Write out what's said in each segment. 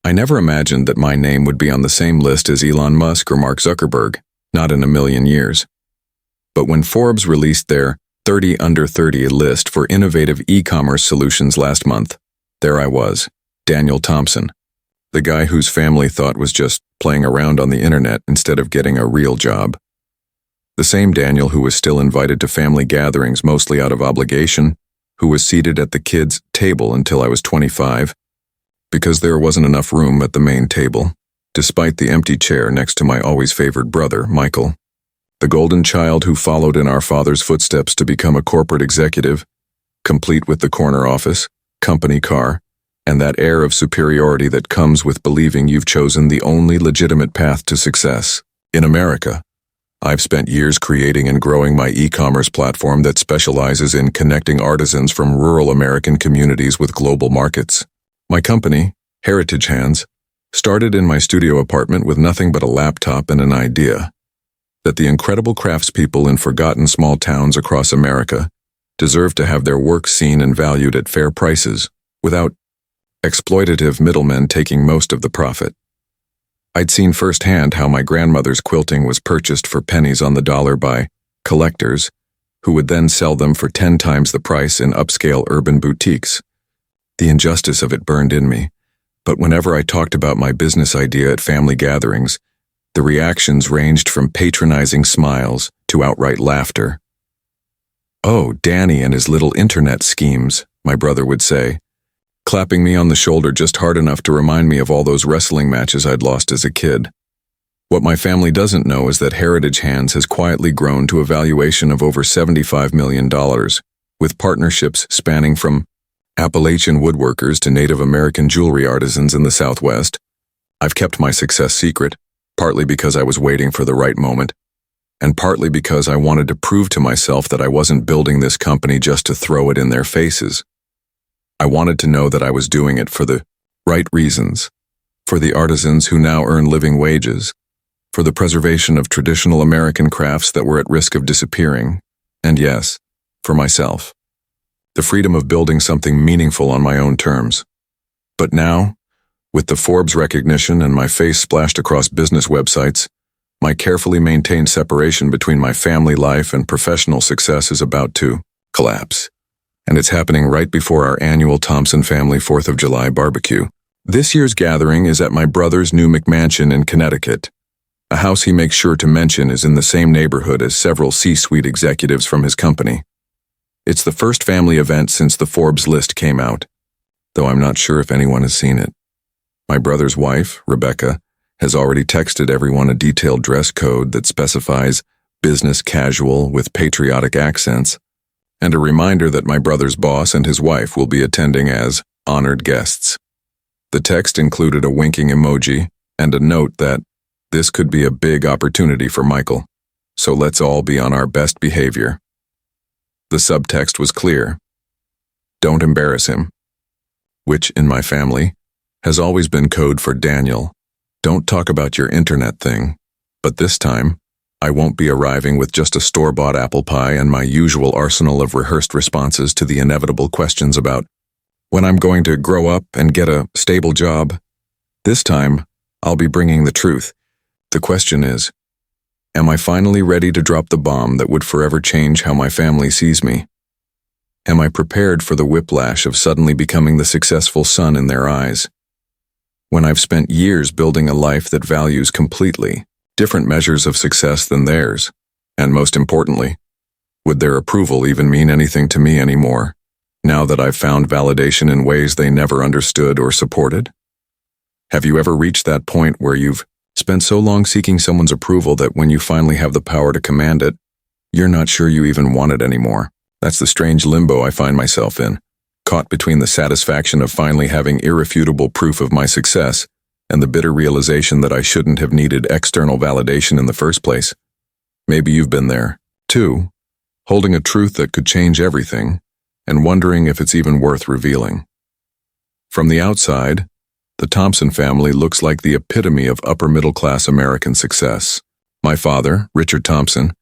I never imagined that my name would be on the same list as Elon Musk or Mark Zuckerberg, not in a million years. But when Forbes released their 30 Under 30 list for innovative e-commerce solutions last month, there I was, Daniel Thompson, the guy whose family thought was just playing around on the internet instead of getting a real job. The same Daniel who was still invited to family gatherings mostly out of obligation, who was seated at the kids' table until I was 25, because there wasn't enough room at the main table, despite the empty chair next to my always favored brother, Michael. The golden child who followed in our father's footsteps to become a corporate executive, complete with the corner office, company car, and that air of superiority that comes with believing you've chosen the only legitimate path to success. In America, I've spent years creating and growing my e-commerce platform that specializes in connecting artisans from rural American communities with global markets. My company, Heritage Hands, started in my studio apartment with nothing but a laptop and an idea that the incredible craftspeople in forgotten small towns across America deserve to have their work seen and valued at fair prices without exploitative middlemen taking most of the profit. I'd seen firsthand how my grandmother's quilting was purchased for pennies on the dollar by collectors, who would then sell them for 10 times the price in upscale urban boutiques. The injustice of it burned in me, but whenever I talked about my business idea at family gatherings, the reactions ranged from patronizing smiles to outright laughter. "Oh, Danny and his little internet schemes," my brother would say, clapping me on the shoulder just hard enough to remind me of all those wrestling matches I'd lost as a kid. What my family doesn't know is that Heritage Hands has quietly grown to a valuation of over $75 million, with partnerships spanning from Appalachian woodworkers to Native American jewelry artisans in the Southwest. I've kept my success secret, partly because I was waiting for the right moment, and partly because I wanted to prove to myself that I wasn't building this company just to throw it in their faces. I wanted to know that I was doing it for the right reasons, for the artisans who now earn living wages, for the preservation of traditional American crafts that were at risk of disappearing, and yes, for myself. The freedom of building something meaningful on my own terms. But now, with the Forbes recognition and my face splashed across business websites, my carefully maintained separation between my family life and professional success is about to collapse. And it's happening right before our annual Thompson family 4th of July barbecue. This year's gathering is at my brother's new McMansion in Connecticut. A house he makes sure to mention is in the same neighborhood as several C-suite executives from his company. It's the first family event since the Forbes list came out, though I'm not sure if anyone has seen it. My brother's wife, Rebecca, has already texted everyone a detailed dress code that specifies business casual with patriotic accents, and a reminder that my brother's boss and his wife will be attending as honored guests. The text included a winking emoji and a note that this could be a big opportunity for Michael, so let's all be on our best behavior. The subtext was clear. Don't embarrass him, which, in my family, has always been code for Daniel. Don't talk about your internet thing, but this time, I won't be arriving with just a store-bought apple pie and my usual arsenal of rehearsed responses to the inevitable questions about when I'm going to grow up and get a stable job. This time, I'll be bringing the truth. The question is, am I finally ready to drop the bomb that would forever change how my family sees me? Am I prepared for the whiplash of suddenly becoming the successful son in their eyes? When I've spent years building a life that values completely different measures of success than theirs, and most importantly, would their approval even mean anything to me anymore, now that I've found validation in ways they never understood or supported? Have you ever reached that point where you've spent so long seeking someone's approval that when you finally have the power to command it, you're not sure you even want it anymore? That's the strange limbo I find myself in, caught between the satisfaction of finally having irrefutable proof of my success and the bitter realization that I shouldn't have needed external validation in the first place. Maybe you've been there, too, holding a truth that could change everything and wondering if it's even worth revealing. From the outside, the Thompson family looks like the epitome of upper-middle-class American success. My father, Richard Thompson,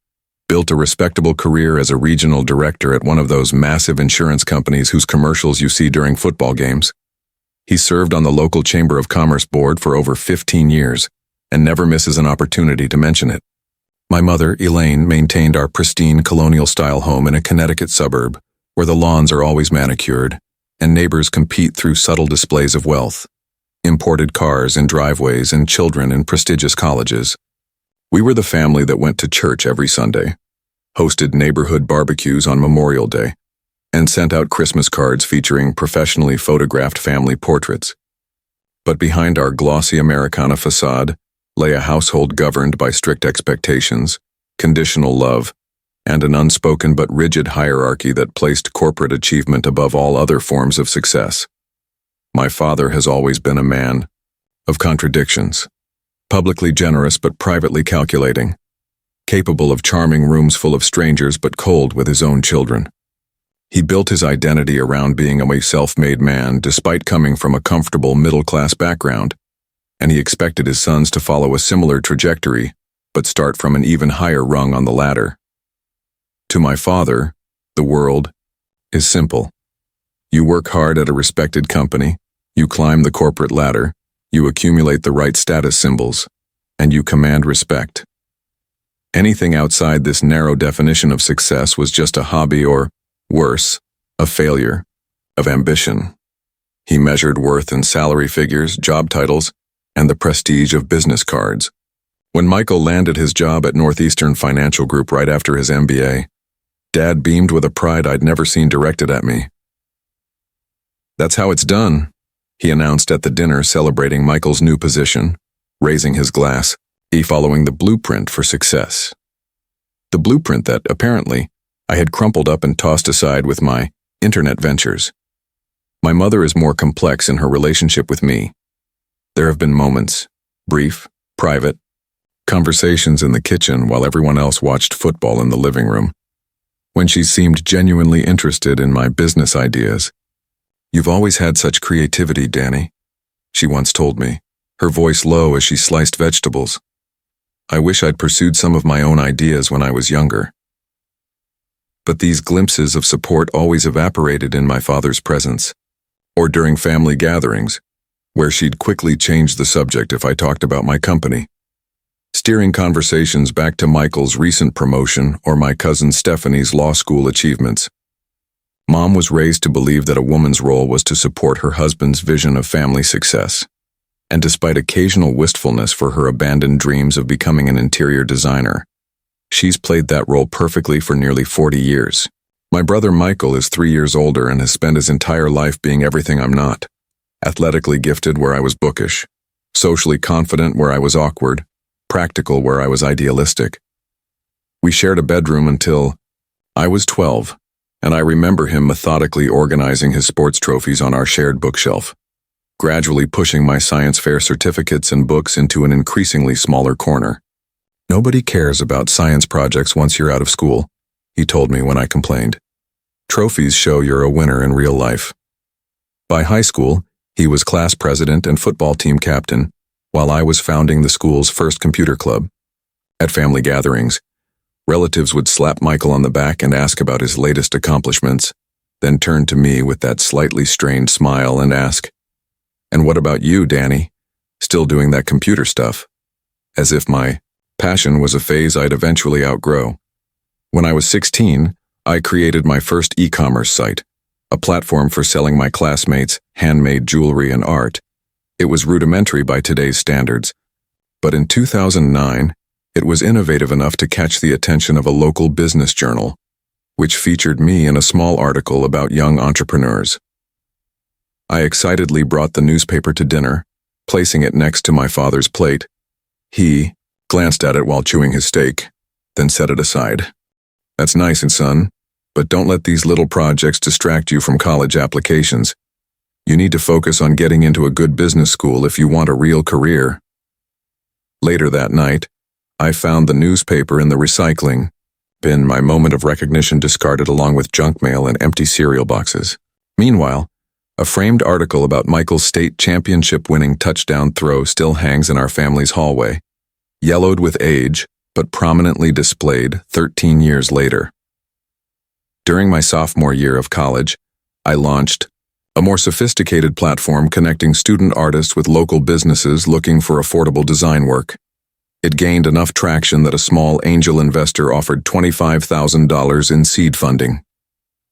built a respectable career as a regional director at one of those massive insurance companies whose commercials you see during football games. He served on the local Chamber of Commerce board for over 15 years and never misses an opportunity to mention it. My mother, Elaine, maintained our pristine colonial-style home in a Connecticut suburb where the lawns are always manicured and neighbors compete through subtle displays of wealth. Imported cars in driveways and children in prestigious colleges. We were the family that went to church every Sunday, hosted neighborhood barbecues on Memorial Day, and sent out Christmas cards featuring professionally photographed family portraits. But behind our glossy Americana facade lay a household governed by strict expectations, conditional love, and an unspoken but rigid hierarchy that placed corporate achievement above all other forms of success. My father has always been a man of contradictions, publicly generous but privately calculating, capable of charming rooms full of strangers but cold with his own children. He built his identity around being a self-made man despite coming from a comfortable middle-class background, and he expected his sons to follow a similar trajectory but start from an even higher rung on the ladder. To my father, the world is simple. You work hard at a respected company, you climb the corporate ladder, you accumulate the right status symbols, and you command respect. Anything outside this narrow definition of success was just a hobby or, worse, a failure of ambition. He measured worth in salary figures, job titles, and the prestige of business cards. When Michael landed his job at Northeastern Financial Group right after his MBA, Dad beamed with a pride I'd never seen directed at me. "That's how it's done," he announced at the dinner celebrating Michael's new position, raising his glass, following the blueprint for success. The blueprint that, apparently, I had crumpled up and tossed aside with my internet ventures. My mother is more complex in her relationship with me. There have been moments, brief, private, conversations in the kitchen while everyone else watched football in the living room, when she seemed genuinely interested in my business ideas. "You've always had such creativity, Danny," she once told me, her voice low as she sliced vegetables. "I wish I'd pursued some of my own ideas when I was younger." But these glimpses of support always evaporated in my father's presence, or during family gatherings, where she'd quickly change the subject if I talked about my company, steering conversations back to Michael's recent promotion or my cousin Stephanie's law school achievements. Mom was raised to believe that a woman's role was to support her husband's vision of family success, and despite occasional wistfulness for her abandoned dreams of becoming an interior designer, she's played that role perfectly for nearly 40 years. My brother Michael is 3 years older and has spent his entire life being everything I'm not. Athletically gifted where I was bookish, socially confident where I was awkward, practical where I was idealistic. We shared a bedroom until I was 12, and I remember him methodically organizing his sports trophies on our shared bookshelf, gradually pushing my science fair certificates and books into an increasingly smaller corner. "Nobody cares about science projects once you're out of school," he told me when I complained. "Trophies show you're a winner in real life." By high school, he was class president and football team captain, while I was founding the school's first computer club. At family gatherings, relatives would slap Michael on the back and ask about his latest accomplishments, then turn to me with that slightly strained smile and ask, "And what about you, Danny? Still doing that computer stuff?" As if my passion was a phase I'd eventually outgrow. When I was 16, I created my first e-commerce site, a platform for selling my classmates handmade jewelry and art. It was rudimentary by today's standards, but in 2009, it was innovative enough to catch the attention of a local business journal, which featured me in a small article about young entrepreneurs. I excitedly brought the newspaper to dinner, placing it next to my father's plate. He glanced at it while chewing his steak, then set it aside. "That's nice, son, but don't let these little projects distract you from college applications. You need to focus on getting into a good business school if you want a real career." Later that night, I found the newspaper in the recycling bin, my moment of recognition discarded along with junk mail and empty cereal boxes. Meanwhile, a framed article about Michael's state championship-winning touchdown throw still hangs in our family's hallway, yellowed with age, but prominently displayed 13 years later. During my sophomore year of college, I launched a more sophisticated platform connecting student artists with local businesses looking for affordable design work. It gained enough traction that a small angel investor offered $25,000 in seed funding.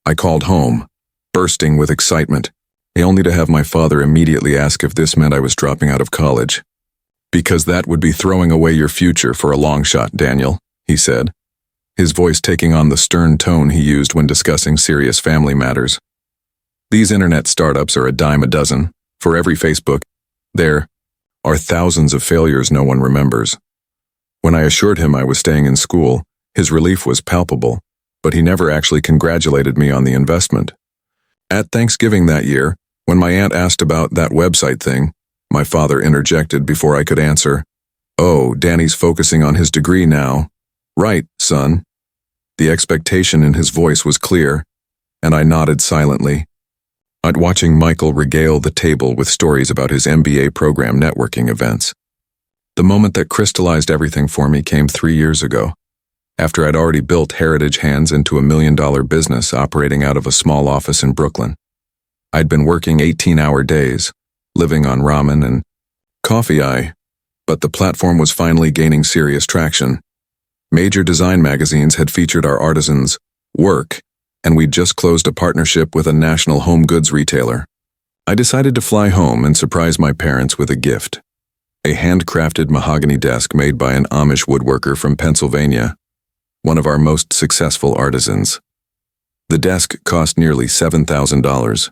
I called home, bursting with excitement, only to have my father immediately ask if this meant I was dropping out of college. "Because that would be throwing away your future for a long shot, Daniel," he said, his voice taking on the stern tone he used when discussing serious family matters. "These internet startups are a dime a dozen. For every Facebook, there are thousands of failures no one remembers." When I assured him I was staying in school, his relief was palpable, but he never actually congratulated me on the investment. At Thanksgiving that year, when my aunt asked about that website thing, my father interjected before I could answer, "Oh, Danny's focusing on his degree now." "Right, son." The expectation in his voice was clear, and I nodded silently. I'd watching Michael regale the table with stories about his MBA program networking events. The moment that crystallized everything for me came 3 years ago, after I'd already built Heritage Hands into a $1 million business operating out of a small office in Brooklyn. I'd been working 18-hour days, living on ramen and coffee, but the platform was finally gaining serious traction. Major design magazines had featured our artisans' work, and we'd just closed a partnership with a national home goods retailer. I decided to fly home and surprise my parents with a gift: a handcrafted mahogany desk made by an Amish woodworker from Pennsylvania, one of our most successful artisans. The desk cost nearly $7,000,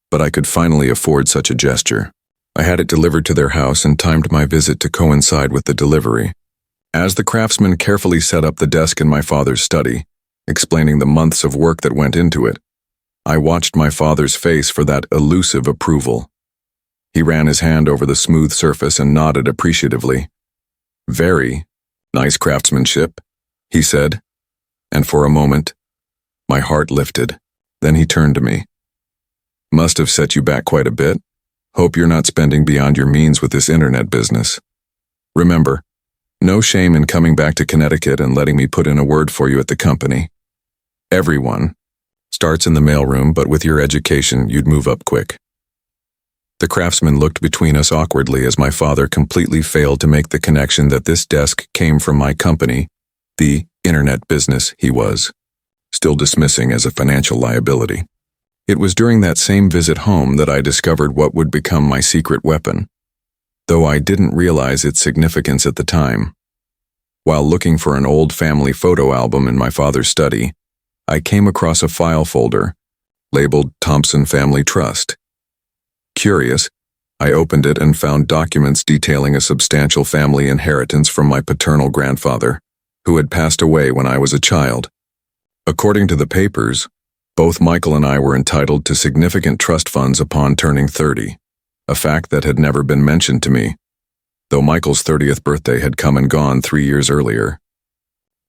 but I could finally afford such a gesture. I had it delivered to their house and timed my visit to coincide with the delivery. As the craftsman carefully set up the desk in my father's study, explaining the months of work that went into it, I watched my father's face for that elusive approval. He ran his hand over the smooth surface and nodded appreciatively. "Very nice craftsmanship," he said, and for a moment, my heart lifted. Then he turned to me. "Must have set you back quite a bit. Hope you're not spending beyond your means with this internet business. Remember, no shame in coming back to Connecticut and letting me put in a word for you at the company. Everyone starts in the mailroom, but with your education, you'd move up quick." The craftsman looked between us awkwardly as my father completely failed to make the connection that this desk came from my company, the internet business he was still dismissing as a financial liability. It was during that same visit home that I discovered what would become my secret weapon, though I didn't realize its significance at the time. While looking for an old family photo album in my father's study, I came across a file folder labeled Thompson Family Trust. Curious, I opened it and found documents detailing a substantial family inheritance from my paternal grandfather, who had passed away when I was a child. According to the papers, both Michael and I were entitled to significant trust funds upon turning 30, a fact that had never been mentioned to me, though Michael's 30th birthday had come and gone 3 years earlier.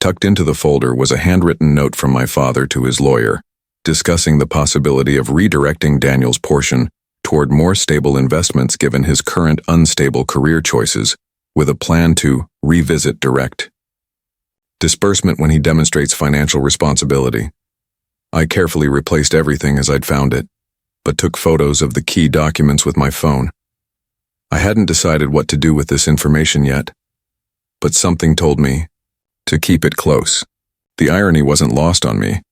Tucked into the folder was a handwritten note from my father to his lawyer, discussing the possibility of redirecting Daniel's portion toward more stable investments given his current unstable career choices, with a plan to revisit direct disbursement when he demonstrates financial responsibility. I carefully replaced everything as I'd found it, but took photos of the key documents with my phone. I hadn't decided what to do with this information yet, but something told me to keep it close. The irony wasn't lost on me.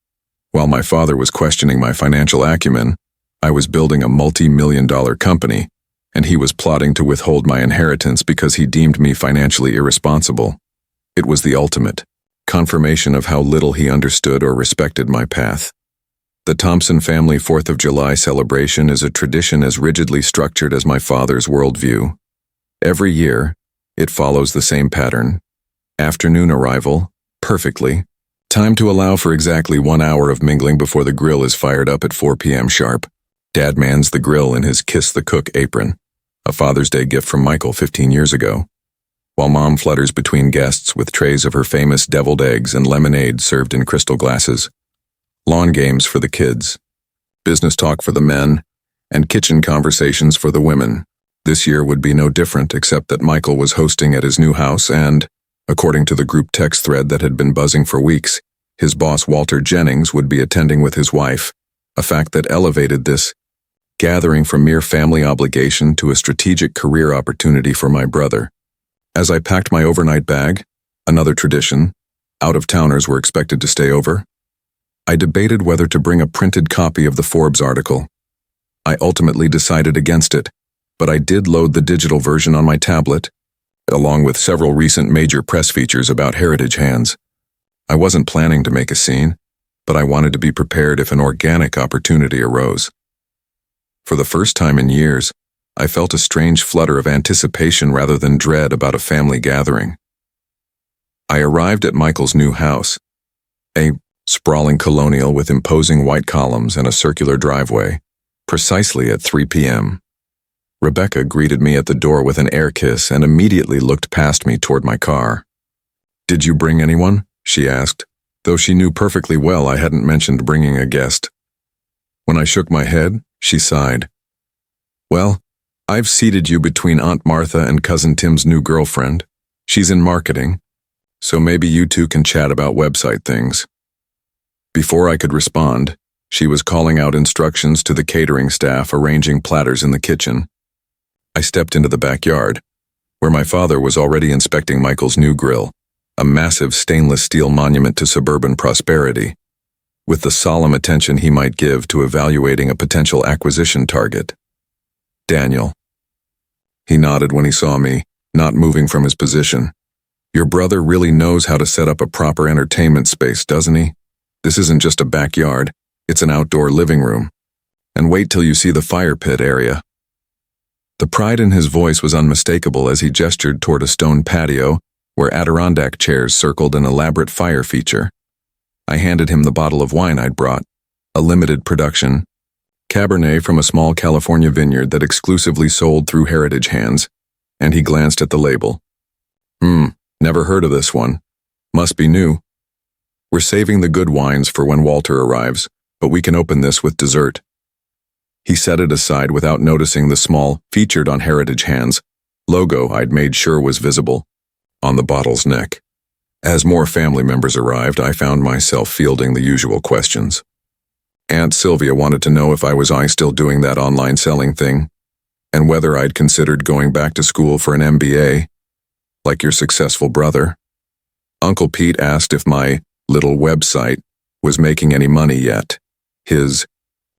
While my father was questioning my financial acumen, I was building a multi-million-dollar company, and he was plotting to withhold my inheritance because he deemed me financially irresponsible. It was the ultimate confirmation of how little he understood or respected my path. The Thompson family 4th of July celebration is a tradition as rigidly structured as my father's worldview. Every year, it follows the same pattern. Afternoon arrival, perfectly. Time to allow for exactly 1 hour of mingling before the grill is fired up at 4 p.m. sharp. Dad mans the grill in his Kiss the Cook apron, a Father's Day gift from Michael 15 years ago, while Mom flutters between guests with trays of her famous deviled eggs and lemonade served in crystal glasses. Lawn games for the kids, business talk for the men, and kitchen conversations for the women. This year would be no different except that Michael was hosting at his new house and, according to the group text thread that had been buzzing for weeks, his boss Walter Jennings would be attending with his wife, a fact that elevated this gathering from mere family obligation to a strategic career opportunity for my brother. As I packed my overnight bag, another tradition, out-of-towners were expected to stay over, I debated whether to bring a printed copy of the Forbes article. I ultimately decided against it, but I did load the digital version on my tablet, along with several recent major press features about heritage hands. I wasn't planning to make a scene, but I wanted to be prepared if an organic opportunity arose. For the first time in years, I felt a strange flutter of anticipation rather than dread about a family gathering. I arrived at Michael's new house, a sprawling colonial with imposing white columns and a circular driveway, precisely at 3 p.m. Rebecca greeted me at the door with an air kiss and immediately looked past me toward my car. "Did you bring anyone?" she asked, though she knew perfectly well I hadn't mentioned bringing a guest. When I shook my head, she sighed. "Well, I've seated you between Aunt Martha and Cousin Tim's new girlfriend. She's in marketing, so maybe you two can chat about website things." Before I could respond, she was calling out instructions to the catering staff arranging platters in the kitchen. I stepped into the backyard, where my father was already inspecting Michael's new grill, a massive stainless steel monument to suburban prosperity, with the solemn attention he might give to evaluating a potential acquisition target. "Daniel." He nodded when he saw me, not moving from his position. "Your brother really knows how to set up a proper entertainment space, doesn't he? This isn't just a backyard, it's an outdoor living room. And wait till you see the fire pit area." The pride in his voice was unmistakable as he gestured toward a stone patio where Adirondack chairs circled an elaborate fire feature. I handed him the bottle of wine I'd brought, a limited production, Cabernet from a small California vineyard that exclusively sold through heritage hands, and he glanced at the label. Never heard of this one. Must be new. We're saving the good wines for when Walter arrives, but we can open this with dessert." He set it aside without noticing the small, featured on heritage hands, logo I'd made sure was visible, on the bottle's neck. As more family members arrived, I found myself fielding the usual questions. Aunt Sylvia wanted to know if I was still doing that online selling thing, and whether I'd considered going back to school for an MBA, like your successful brother. Uncle Pete asked if my little website was making any money yet, his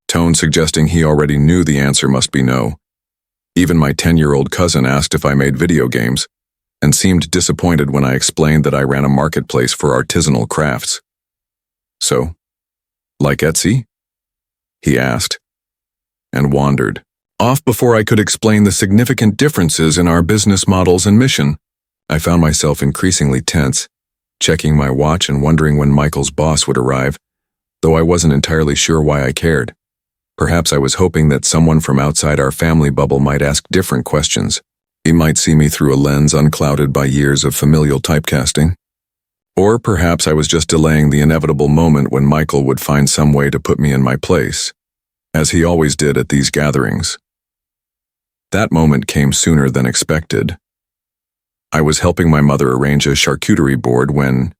tone suggesting he already knew the answer must be no. Even my 10-year-old cousin asked if I made video games, and seemed disappointed when I explained that I ran a marketplace for artisanal crafts. "So, like Etsy?" he asked, and wandered off before I could explain the significant differences in our business models and mission. I found myself increasingly tense, checking my watch and wondering when Michael's boss would arrive, though I wasn't entirely sure why I cared. Perhaps I was hoping that someone from outside our family bubble might ask different questions. He might see me through a lens unclouded by years of familial typecasting. Or perhaps I was just delaying the inevitable moment when Michael would find some way to put me in my place, as he always did at these gatherings. That moment came sooner than expected. I was helping my mother arrange a charcuterie board when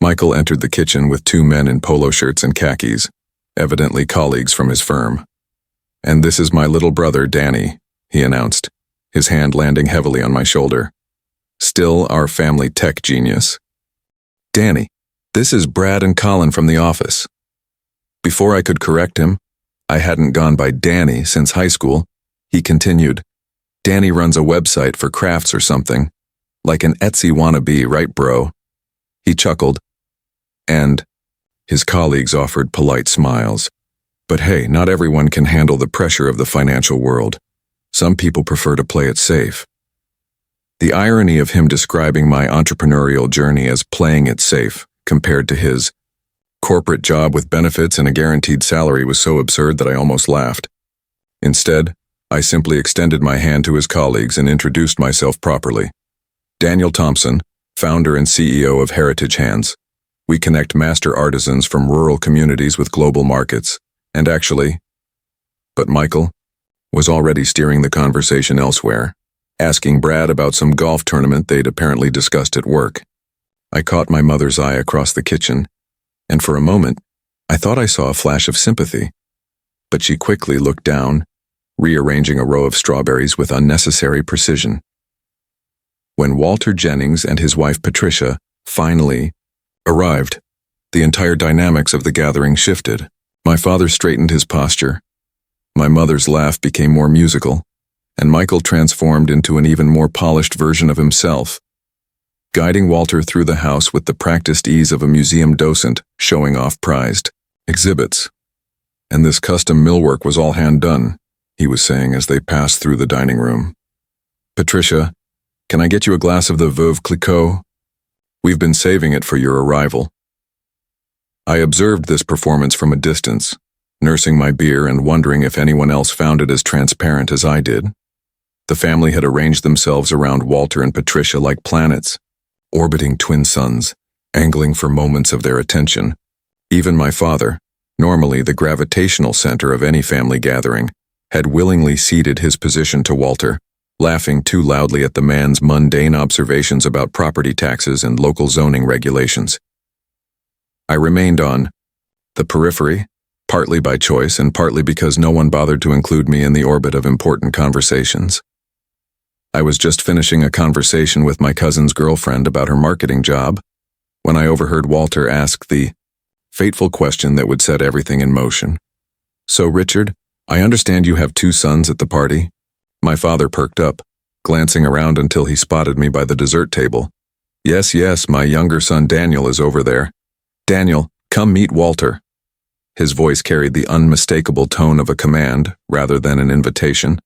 Michael entered the kitchen with two men in polo shirts and khakis, evidently colleagues from his firm. "And this is my little brother, Danny," he announced, his hand landing heavily on my shoulder. "Still our family tech genius." "Danny, this is Brad and Colin from the office." Before I could correct him, I hadn't gone by Danny since high school, he continued. "Danny runs a website for crafts or something. Like an Etsy wannabe, right, bro?" He chuckled, and his colleagues offered polite smiles. But hey, not everyone can handle the pressure of the financial world. Some people prefer to play it safe. The irony of him describing my entrepreneurial journey as playing it safe compared to his corporate job with benefits and a guaranteed salary was so absurd that I almost laughed. Instead, I simply extended my hand to his colleagues and introduced myself properly. "Daniel Thompson, founder and CEO of Heritage Hands. We connect master artisans from rural communities with global markets, and actually..." But Michael was already steering the conversation elsewhere, asking Brad about some golf tournament they'd apparently discussed at work. I caught my mother's eye across the kitchen, and for a moment, I thought I saw a flash of sympathy. But she quickly looked down, rearranging a row of strawberries with unnecessary precision. When Walter Jennings and his wife Patricia finally arrived, the entire dynamics of the gathering shifted. My father straightened his posture. My mother's laugh became more musical, and Michael transformed into an even more polished version of himself, guiding Walter through the house with the practiced ease of a museum docent showing off prized exhibits. And this custom millwork was all hand-done, he was saying as they passed through the dining room. Patricia, can I get you a glass of the Veuve Clicquot? We've been saving it for your arrival. I observed this performance from a distance, nursing my beer and wondering if anyone else found it as transparent as I did. The family had arranged themselves around Walter and Patricia like planets, orbiting twin suns, angling for moments of their attention. Even my father, normally the gravitational center of any family gathering, had willingly ceded his position to Walter, laughing too loudly at the man's mundane observations about property taxes and local zoning regulations. I remained on the periphery, partly by choice and partly because no one bothered to include me in the orbit of important conversations. I was just finishing a conversation with my cousin's girlfriend about her marketing job when I overheard Walter ask the fateful question that would set everything in motion. So, Richard, I understand you have 2 sons at the party? My father perked up, glancing around until he spotted me by the dessert table. Yes, my younger son Daniel is over there. Daniel, come meet Walter. His voice carried the unmistakable tone of a command rather than an invitation.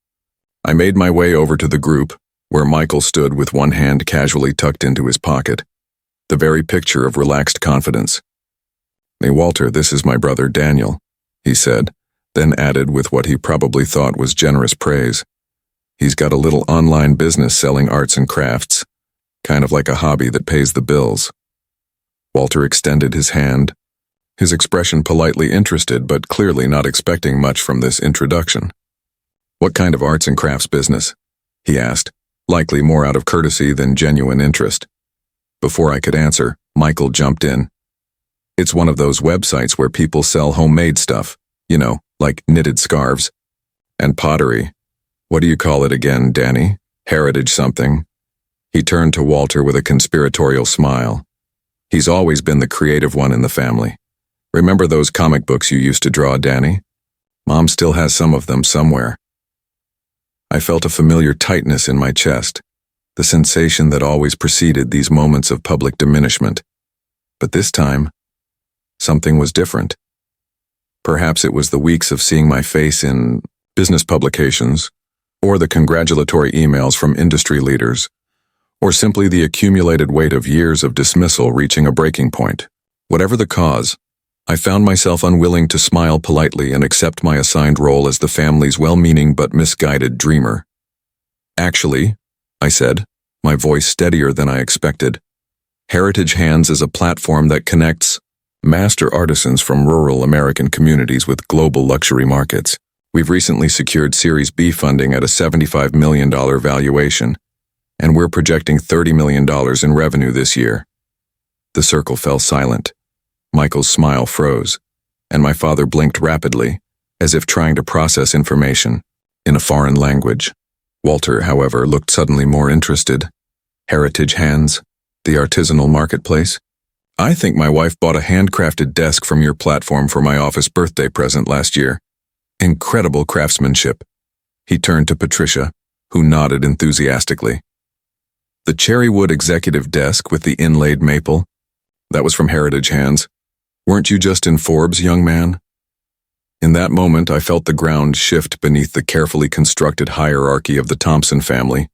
I made my way over to the group, where Michael stood with one hand casually tucked into his pocket, the very picture of relaxed confidence. Hey, Walter, this is my brother Daniel, he said, then added with what he probably thought was generous praise. He's got a little online business selling arts and crafts, kind of like a hobby that pays the bills. Walter extended his hand, his expression politely interested but clearly not expecting much from this introduction. What kind of arts and crafts business? He asked, likely more out of courtesy than genuine interest. Before I could answer, Michael jumped in. It's one of those websites where people sell homemade stuff, like knitted scarves. And pottery. What do you call it again, Danny? Heritage something? He turned to Walter with a conspiratorial smile. He's always been the creative one in the family. Remember those comic books you used to draw, Danny? Mom still has some of them somewhere. I felt a familiar tightness in my chest, the sensation that always preceded these moments of public diminishment. But this time, something was different. Perhaps it was the weeks of seeing my face in business publications, or the congratulatory emails from industry leaders, or simply the accumulated weight of years of dismissal reaching a breaking point. Whatever the cause, I found myself unwilling to smile politely and accept my assigned role as the family's well-meaning but misguided dreamer. Actually, I said, my voice steadier than I expected, Heritage Hands is a platform that connects master artisans from rural American communities with global luxury markets. We've recently secured Series B funding at a $75 million valuation, and we're projecting $30 million in revenue this year. The circle fell silent. Michael's smile froze, and my father blinked rapidly, as if trying to process information in a foreign language. Walter, however, looked suddenly more interested. Heritage Hands, the artisanal marketplace. I think my wife bought a handcrafted desk from your platform for my office birthday present last year. Incredible craftsmanship. He turned to Patricia, who nodded enthusiastically. The cherrywood executive desk with the inlaid maple, that was from Heritage Hands. Weren't you just in Forbes, young man? In that moment, I felt the ground shift beneath the carefully constructed hierarchy of the Thompson family.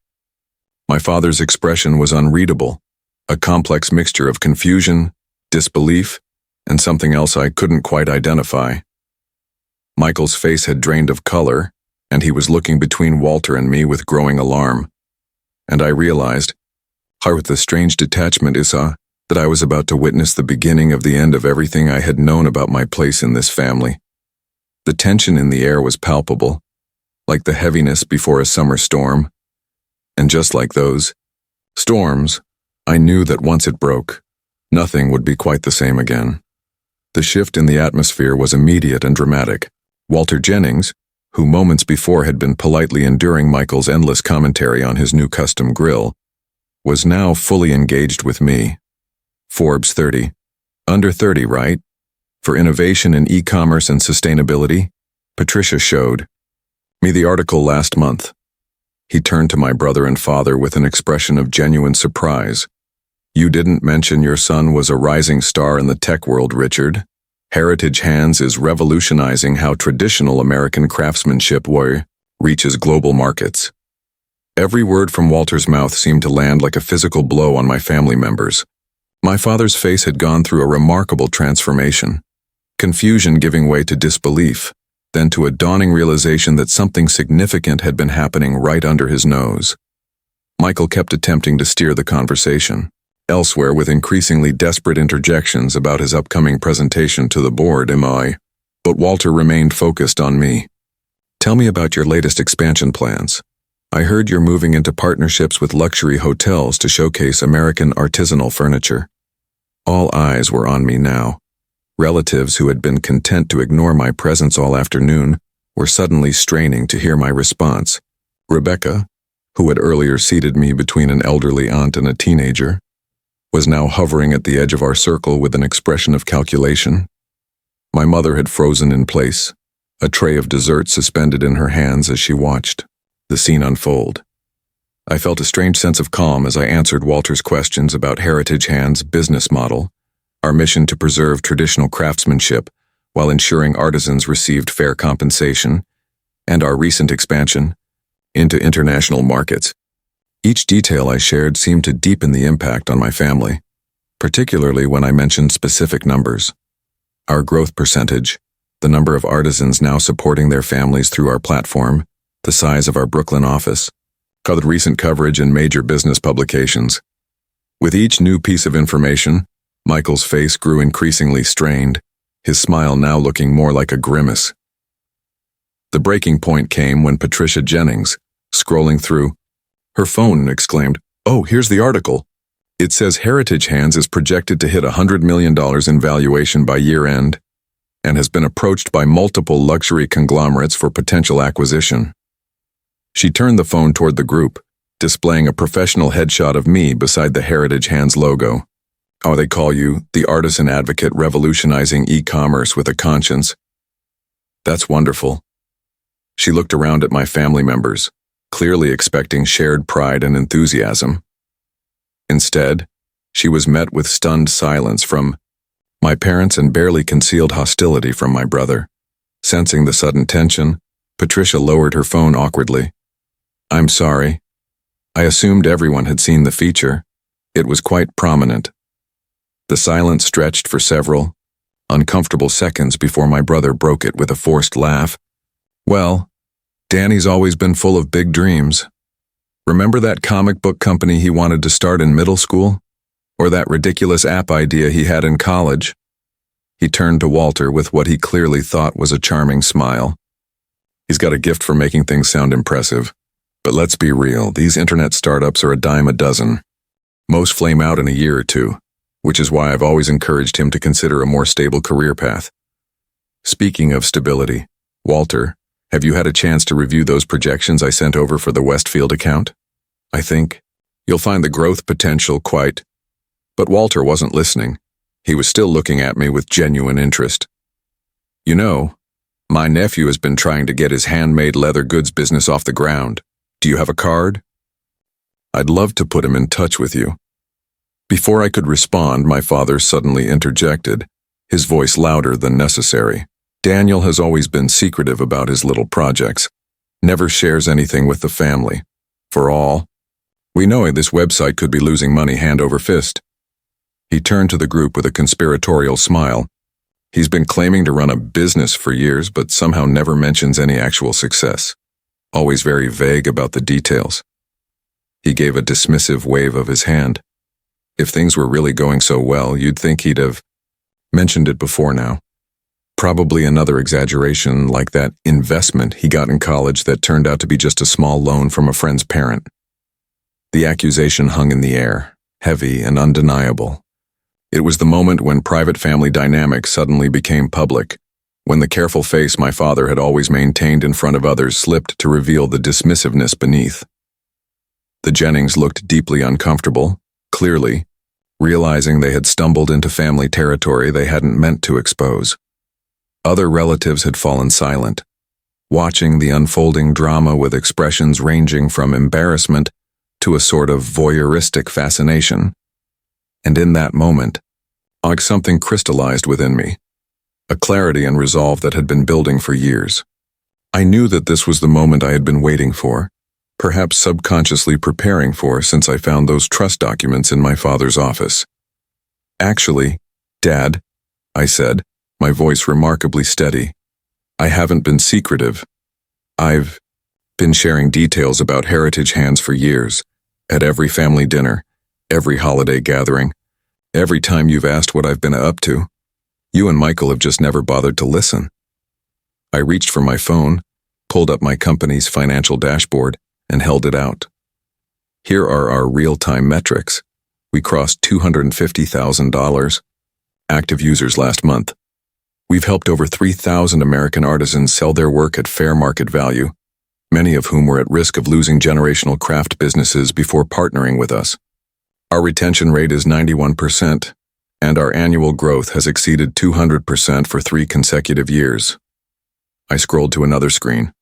My father's expression was unreadable, a complex mixture of confusion, disbelief, and something else I couldn't quite identify. Michael's face had drained of color, and he was looking between Walter and me with growing alarm. And I realized, with a strange detachment, that I was about to witness the beginning of the end of everything I had known about my place in this family. The tension in the air was palpable, like the heaviness before a summer storm. And just like those storms, I knew that once it broke, nothing would be quite the same again. The shift in the atmosphere was immediate and dramatic. Walter Jennings, who moments before had been politely enduring Michael's endless commentary on his new custom grill, was now fully engaged with me. Forbes 30. Under 30, right? For innovation in e-commerce and sustainability, Patricia showed me the article last month. He turned to my brother and father with an expression of genuine surprise. You didn't mention your son was a rising star in the tech world, Richard. Heritage Hands is revolutionizing how traditional American craftsmanship reaches global markets. Every word from Walter's mouth seemed to land like a physical blow on my family members. My father's face had gone through a remarkable transformation. Confusion giving way to disbelief, then to a dawning realization that something significant had been happening right under his nose. Michael kept attempting to steer the conversation elsewhere with increasingly desperate interjections about his upcoming presentation to the board, but Walter remained focused on me. Tell me about your latest expansion plans. I heard you're moving into partnerships with luxury hotels to showcase American artisanal furniture. All eyes were on me now. Relatives who had been content to ignore my presence all afternoon were suddenly straining to hear my response. Rebecca, who had earlier seated me between an elderly aunt and a teenager, was now hovering at the edge of our circle with an expression of calculation. My mother had frozen in place, a tray of dessert suspended in her hands as she watched the scene unfold. I felt a strange sense of calm as I answered Walter's questions about Heritage Hands' business model, our mission to preserve traditional craftsmanship while ensuring artisans received fair compensation, and our recent expansion into international markets. Each detail I shared seemed to deepen the impact on my family, particularly when I mentioned specific numbers. Our growth percentage, the number of artisans now supporting their families through our platform, the size of our Brooklyn office, caught recent coverage in major business publications. With each new piece of information, Michael's face grew increasingly strained, his smile now looking more like a grimace. The breaking point came when Patricia Jennings, scrolling through her phone, exclaimed, "Oh, here's the article. It says Heritage Hands is projected to hit $100 million in valuation by year-end and has been approached by multiple luxury conglomerates for potential acquisition." She turned the phone toward the group, displaying a professional headshot of me beside the Heritage Hands logo. "Oh, they call you the artisan advocate revolutionizing e-commerce with a conscience. That's wonderful." She looked around at my family members, clearly expecting shared pride and enthusiasm. Instead, she was met with stunned silence from my parents and barely concealed hostility from my brother. Sensing the sudden tension, Patricia lowered her phone awkwardly. "I'm sorry. I assumed everyone had seen the feature. It was quite prominent." The silence stretched for several uncomfortable seconds before my brother broke it with a forced laugh. "Well, Danny's always been full of big dreams. Remember that comic book company he wanted to start in middle school? Or that ridiculous app idea he had in college?" He turned to Walter with what he clearly thought was a charming smile. "He's got a gift for making things sound impressive. But let's be real, these internet startups are a dime a dozen. Most flame out in a year or two, which is why I've always encouraged him to consider a more stable career path." Speaking of stability, Walter, have you had a chance to review those projections I sent over for the Westfield account? I think you'll find the growth potential quite. But Walter wasn't listening. He was still looking at me with genuine interest. "You know, my nephew has been trying to get his handmade leather goods business off the ground. Do you have a card? I'd love to put him in touch with you." Before I could respond, my father suddenly interjected, his voice louder than necessary. "Daniel has always been secretive about his little projects, never shares anything with the family. For all we know, this website could be losing money hand over fist." He turned to the group with a conspiratorial smile. "He's been claiming to run a business for years, but somehow never mentions any actual success. Always very vague about the details." He gave a dismissive wave of his hand. "If things were really going so well, you'd think he'd have mentioned it before now. Probably another exaggeration like that investment he got in college that turned out to be just a small loan from a friend's parent." The accusation hung in the air, heavy and undeniable. It was the moment when private family dynamics suddenly became public, when the careful face my father had always maintained in front of others slipped to reveal the dismissiveness beneath. The Jennings looked deeply uncomfortable, clearly, realizing they had stumbled into family territory they hadn't meant to expose. Other relatives had fallen silent, watching the unfolding drama with expressions ranging from embarrassment to a sort of voyeuristic fascination. And in that moment, like something crystallized within me, a clarity and resolve that had been building for years. I knew that this was the moment I had been waiting for, perhaps subconsciously preparing for since I found those trust documents in my father's office. "Actually, Dad," I said, my voice remarkably steady, "I haven't been secretive. I've been sharing details about Heritage Hands for years, at every family dinner, every holiday gathering, every time you've asked what I've been up to. You and Michael have just never bothered to listen." I reached for my phone, pulled up my company's financial dashboard, and held it out. Here are our real-time metrics. We crossed $250,000 active users last month. We've helped over 3,000 American artisans sell their work at fair market value, many of whom were at risk of losing generational craft businesses before partnering with us. Our retention rate is 91%, and our annual growth has exceeded 200% for 3 consecutive years. I scrolled to another screen.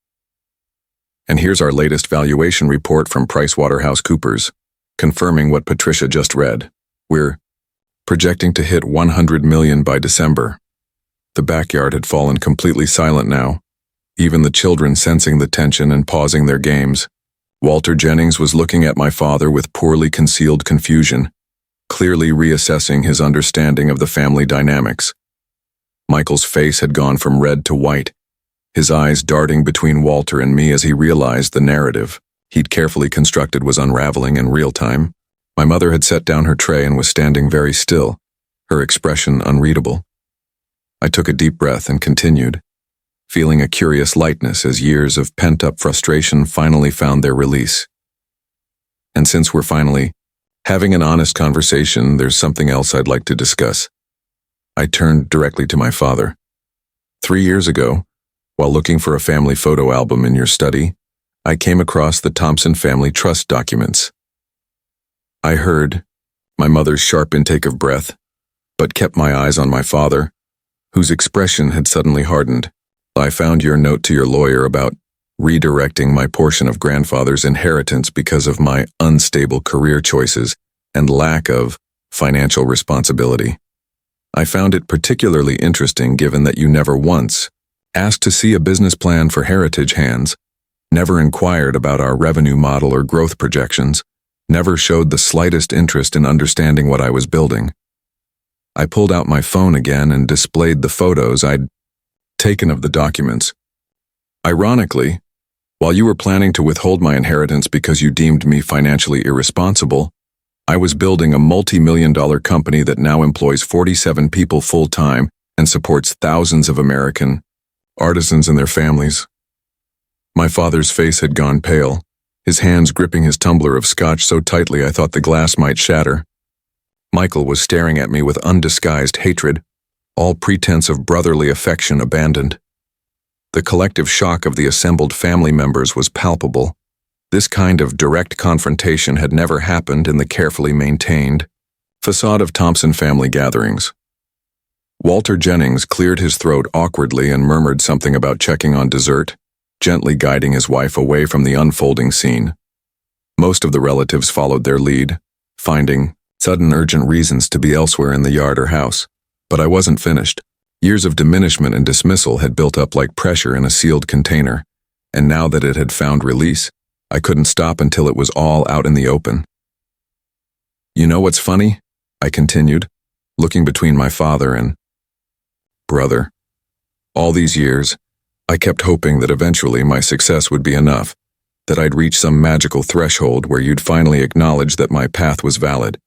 And here's our latest valuation report from PricewaterhouseCoopers, confirming what Patricia just read. We're projecting to hit $100 million by December. The backyard had fallen completely silent now, even the children sensing the tension and pausing their games. Walter Jennings was looking at my father with poorly concealed confusion, clearly reassessing his understanding of the family dynamics. Michael's face had gone from red to white, his eyes darting between Walter and me as he realized the narrative he'd carefully constructed was unraveling in real time. My mother had set down her tray and was standing very still, her expression unreadable. I took a deep breath and continued, feeling a curious lightness as years of pent-up frustration finally found their release. And since we're finally having an honest conversation, there's something else I'd like to discuss. I turned directly to my father. 3 years ago, while looking for a family photo album in your study, I came across the Thompson family trust documents. I heard my mother's sharp intake of breath, but kept my eyes on my father, whose expression had suddenly hardened. "I found your note to your lawyer about redirecting my portion of grandfather's inheritance because of my unstable career choices and lack of financial responsibility. I found it particularly interesting given that you never once asked to see a business plan for Heritage Hands, never inquired about our revenue model or growth projections, never showed the slightest interest in understanding what I was building." I pulled out my phone again and displayed the photos I'd taken of the documents. "Ironically, while you were planning to withhold my inheritance because you deemed me financially irresponsible, I was building a multi-million-dollar company that now employs 47 people full-time and supports thousands of American artisans and their families." My father's face had gone pale, his hands gripping his tumbler of scotch so tightly I thought the glass might shatter. Michael was staring at me with undisguised hatred, all pretense of brotherly affection abandoned. The collective shock of the assembled family members was palpable. This kind of direct confrontation had never happened in the carefully maintained facade of Thompson family gatherings. Walter Jennings cleared his throat awkwardly and murmured something about checking on dessert, gently guiding his wife away from the unfolding scene. Most of the relatives followed their lead, finding sudden urgent reasons to be elsewhere in the yard or house. But I wasn't finished. Years of diminishment and dismissal had built up like pressure in a sealed container, and now that it had found release, I couldn't stop until it was all out in the open. "You know what's funny?" I continued, looking between my father and brother. "All these years, I kept hoping that eventually my success would be enough, that I'd reach some magical threshold where you'd finally acknowledge that my path was valid.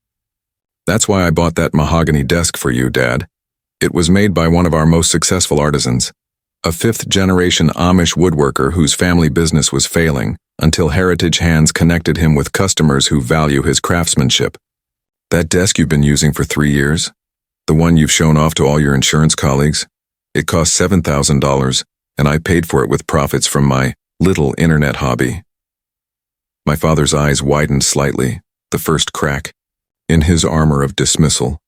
That's why I bought that mahogany desk for you, Dad. It was made by one of our most successful artisans, a 5th-generation Amish woodworker whose family business was failing until Heritage Hands connected him with customers who value his craftsmanship. That desk you've been using for 3 years, the one you've shown off to all your insurance colleagues, It cost $7,000, and I paid for it with profits from my little internet hobby. My father's eyes widened slightly, the first crack in his armor of dismissal.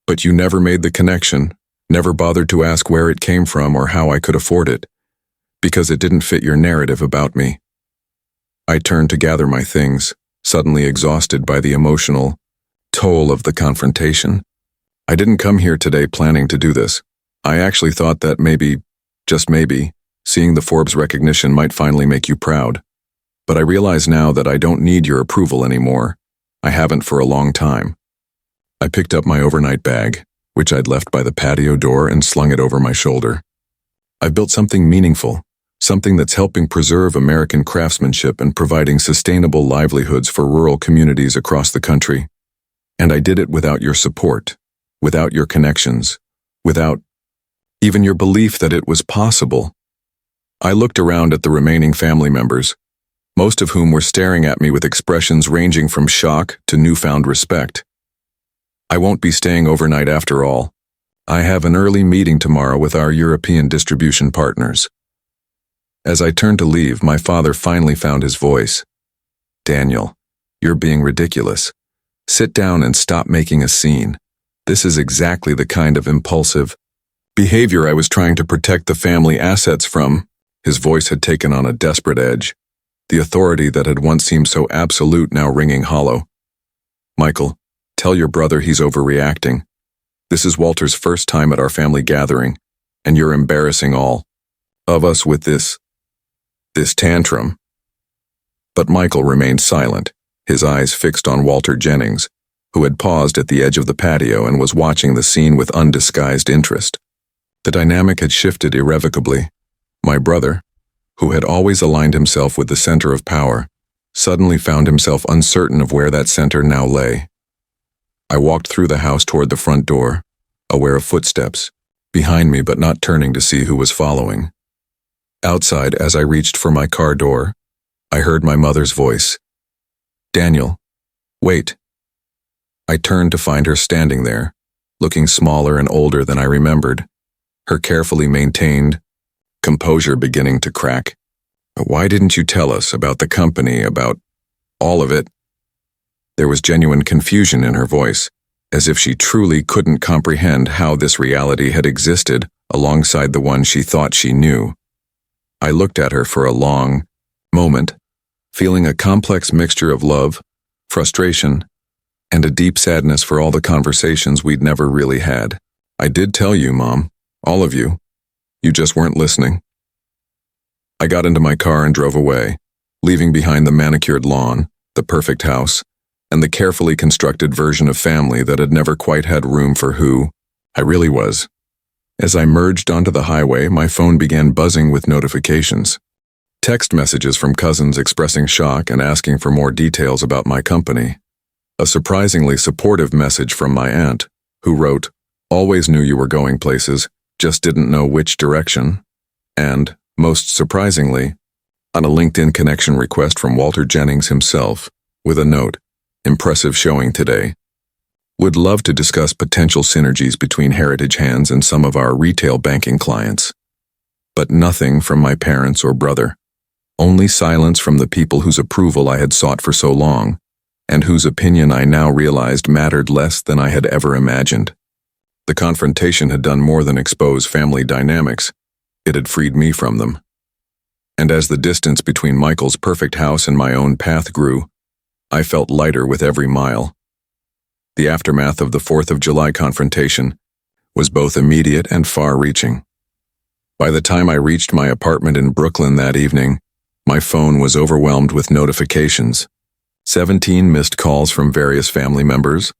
But you never made the connection, never bothered to ask where it came from or how I could afford it, because it didn't fit your narrative about me. I turned to gather my things, suddenly exhausted by the emotional toll of the confrontation. I didn't come here today planning to do this. I actually thought that maybe, just maybe, seeing the Forbes recognition might finally make you proud. But I realize now that I don't need your approval anymore. I haven't for a long time. I picked up my overnight bag, which I'd left by the patio door, and slung it over my shoulder. I've built something meaningful, something that's helping preserve American craftsmanship and providing sustainable livelihoods for rural communities across the country. And I did it without your support, without your connections, without even your belief that it was possible. I looked around at the remaining family members, most of whom were staring at me with expressions ranging from shock to newfound respect. I won't be staying overnight after all. I have an early meeting tomorrow with our European distribution partners. As I turned to leave, my father finally found his voice. Daniel, you're being ridiculous. Sit down and stop making a scene. This is exactly the kind of impulsive behavior I was trying to protect the family assets from. His voice had taken on a desperate edge, the authority that had once seemed so absolute now ringing hollow. Michael, tell your brother he's overreacting. This is Walter's first time at our family gathering, and you're embarrassing all of us with this tantrum. But Michael remained silent, his eyes fixed on Walter Jennings, who had paused at the edge of the patio and was watching the scene with undisguised interest. The dynamic had shifted irrevocably. My brother, who had always aligned himself with the center of power, suddenly found himself uncertain of where that center now lay. I walked through the house toward the front door, aware of footsteps behind me but not turning to see who was following. Outside, as I reached for my car door, I heard my mother's voice. Daniel, wait. I turned to find her standing there, looking smaller and older than I remembered, her carefully maintained composure beginning to crack. Why didn't you tell us about the company, about all of it? There was genuine confusion in her voice, as if she truly couldn't comprehend how this reality had existed alongside the one she thought she knew. I looked at her for a long moment, feeling a complex mixture of love, frustration, and a deep sadness for all the conversations we'd never really had. I did tell you, Mom, all of you. You just weren't listening. I got into my car and drove away, leaving behind the manicured lawn, the perfect house, and the carefully constructed version of family that had never quite had room for who I really was. As I merged onto the highway, my phone began buzzing with notifications. Text messages from cousins expressing shock and asking for more details about my company. A surprisingly supportive message from my aunt, who wrote, "Always knew you were going places, just didn't know which direction." And, most surprisingly, on a LinkedIn connection request from Walter Jennings himself, with a note, "Impressive showing today. Would love to discuss potential synergies between Heritage Hands and some of our retail banking clients." But nothing from my parents or brother. Only silence from the people whose approval I had sought for so long, and whose opinion I now realized mattered less than I had ever imagined. The confrontation had done more than expose family dynamics. It had freed me from them. And as the distance between Michael's perfect house and my own path grew, I felt lighter with every mile. The aftermath of the 4th of July confrontation was both immediate and far-reaching. By the time I reached my apartment in Brooklyn that evening, my phone was overwhelmed with notifications. 17 missed calls from various family members,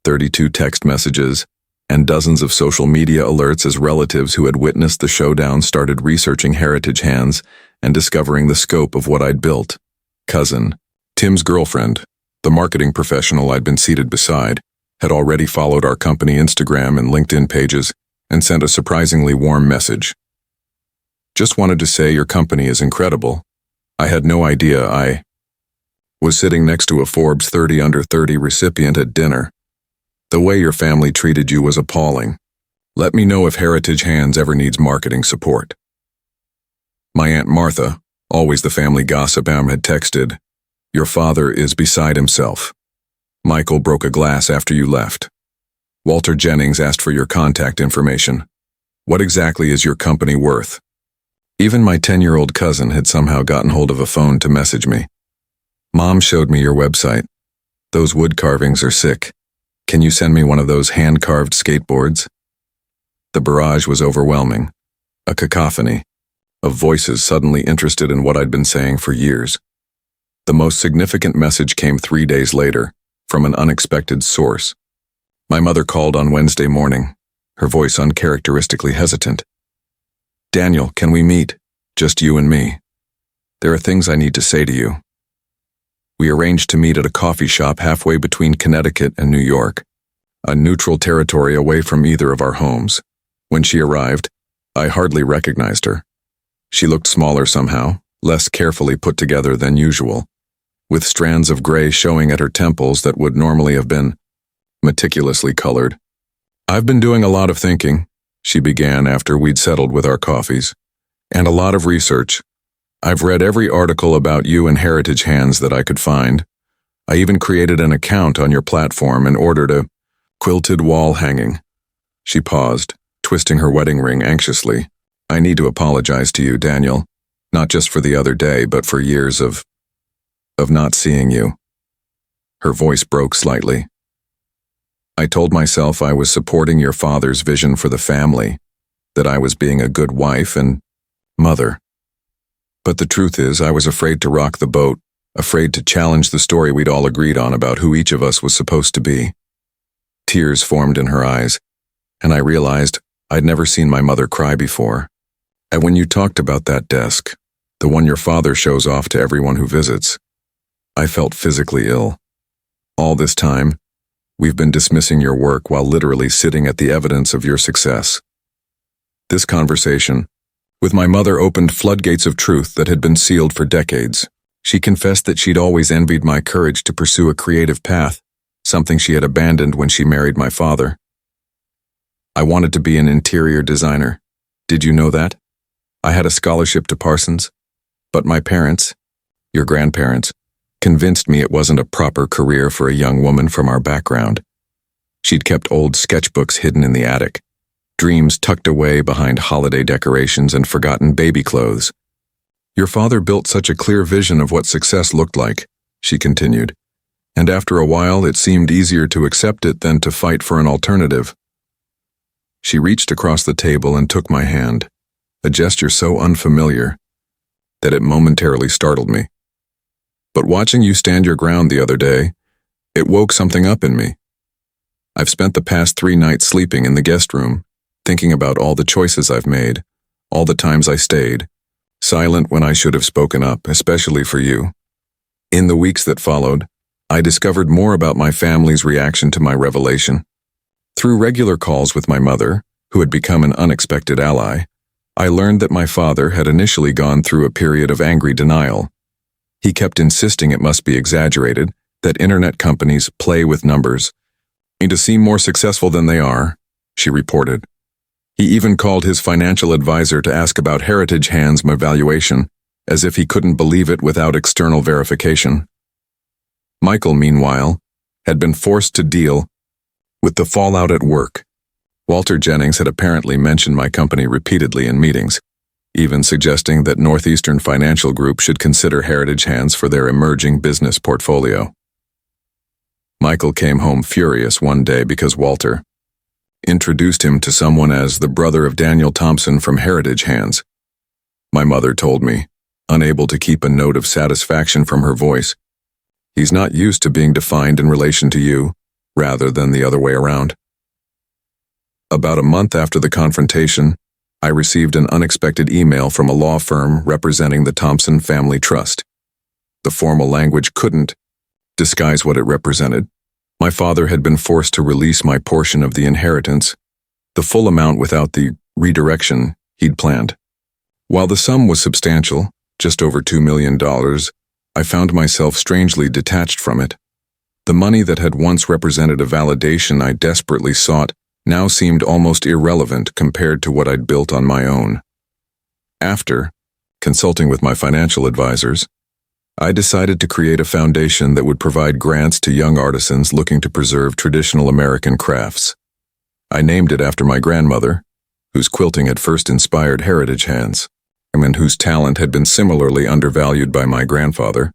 32 text messages, and dozens of social media alerts as relatives who had witnessed the showdown started researching Heritage Hands and discovering the scope of what I'd built. Cousin, Tim's girlfriend, the marketing professional I'd been seated beside, had already followed our company Instagram and LinkedIn pages and sent a surprisingly warm message. "Just wanted to say your company is incredible. I had no idea I was sitting next to a Forbes 30 under 30 recipient at dinner. The way your family treated you was appalling. Let me know if Heritage Hands ever needs marketing support. My Aunt Martha, always the family gossip, had texted, "Your father is beside himself. Michael broke a glass after you left. Walter Jennings asked for your contact information. What exactly is your company worth?" Even my 10-year-old cousin had somehow gotten hold of a phone to message me. "Mom showed me your website. Those wood carvings are sick. Can you send me one of those hand-carved skateboards?" The barrage was overwhelming, a cacophony of voices suddenly interested in what I'd been saying for years. The most significant message came 3 days later, from an unexpected source. My mother called on Wednesday morning, her voice uncharacteristically hesitant. "Daniel, can we meet? Just you and me. There are things I need to say to you." We arranged to meet at a coffee shop halfway between Connecticut and New York, a neutral territory away from either of our homes. When she arrived, I hardly recognized her. She looked smaller somehow, less carefully put together than usual, with strands of gray showing at her temples that would normally have been meticulously colored. "I've been doing a lot of thinking," she began after we'd settled with our coffees, "and a lot of research. I've read every article about you and Heritage Hands that I could find. I even created an account on your platform and ordered a quilted wall hanging." She paused, twisting her wedding ring anxiously. "I need to apologize to you, Daniel, not just for the other day, but for years of not seeing you." Her voice broke slightly. "I told myself I was supporting your father's vision for the family, that I was being a good wife and mother. But the truth is, I was afraid to rock the boat, afraid to challenge the story we'd all agreed on about who each of us was supposed to be." Tears formed in her eyes, and I realized I'd never seen my mother cry before. "And when you talked about that desk, the one your father shows off to everyone who visits, I felt physically ill. All this time, we've been dismissing your work while literally sitting at the evidence of your success." This conversation with my mother opened floodgates of truth that had been sealed for decades. She confessed that she'd always envied my courage to pursue a creative path, something she had abandoned when she married my father. "I wanted to be an interior designer. Did you know that? I had a scholarship to Parsons, but my parents, your grandparents, convinced me it wasn't a proper career for a young woman from our background. She'd kept old sketchbooks hidden in the attic, dreams tucked away behind holiday decorations and forgotten baby clothes. Your father built such a clear vision of what success looked like," she continued, "and after a while it seemed easier to accept it than to fight for an alternative." She reached across the table and took my hand, a gesture so unfamiliar that it momentarily startled me. "But watching you stand your ground the other day, it woke something up in me. I've spent the past 3 nights sleeping in the guest room, thinking about all the choices I've made, all the times I stayed, silent when I should have spoken up, especially for you. In the weeks that followed, I discovered more about my family's reaction to my revelation. Through regular calls with my mother, who had become an unexpected ally, I learned that my father had initially gone through a period of angry denial. He kept insisting it must be exaggerated, that internet companies play with numbers, and to seem more successful than they are, she reported. He even called his financial advisor to ask about Heritage Hands' valuation, as if he couldn't believe it without external verification. Michael, meanwhile, had been forced to deal with the fallout at work. Walter Jennings had apparently mentioned my company repeatedly in meetings, even suggesting that Northeastern Financial Group should consider Heritage Hands for their emerging business portfolio. Michael came home furious one day because Walter introduced him to someone as the brother of Daniel Thompson from Heritage Hands. My mother told me, unable to keep a note of satisfaction from her voice, "He's not used to being defined in relation to you, rather than the other way around." About a month after the confrontation, I received an unexpected email from a law firm representing the Thompson Family Trust. The formal language couldn't disguise what it represented. My father had been forced to release my portion of the inheritance, the full amount without the redirection he'd planned. While the sum was substantial, just over $2 million, I found myself strangely detached from it. The money that had once represented a validation I desperately sought now seemed almost irrelevant compared to what I'd built on my own. After consulting with my financial advisors, I decided to create a foundation that would provide grants to young artisans looking to preserve traditional American crafts. I named it after my grandmother, whose quilting had first inspired heritage hands, and whose talent had been similarly undervalued by my grandfather.